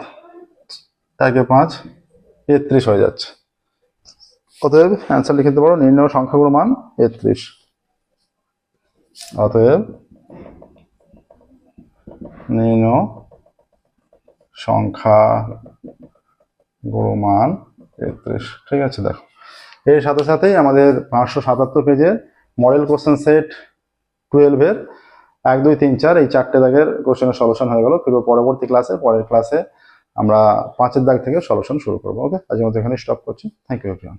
1 5, 33 হয়ে যাচ্ছে। অতএব অ্যান্সার লিখে দিতে পারো, নির্ণয় সংখ্যাগুরু মান 33। অতএব নির্ণয় সংখ্যাগুরু মান 33। ঠিক আছে, দেখো এর সাথে সাথেই আমাদের 577 পেজের মডেল কোশ্চেন সেট 12-এর 1 2 3 4 এই 4টে দাগের কোশ্চেনের সলিউশন হয়ে গেল। ফিরবো পরবর্তী ক্লাসে। পরের ক্লাসে আমরা 5-এর দাগ থেকে সলিউশন শুরু করবো। ওকে, আজকের মতো এখানে স্টপ করছি। Thank you everyone.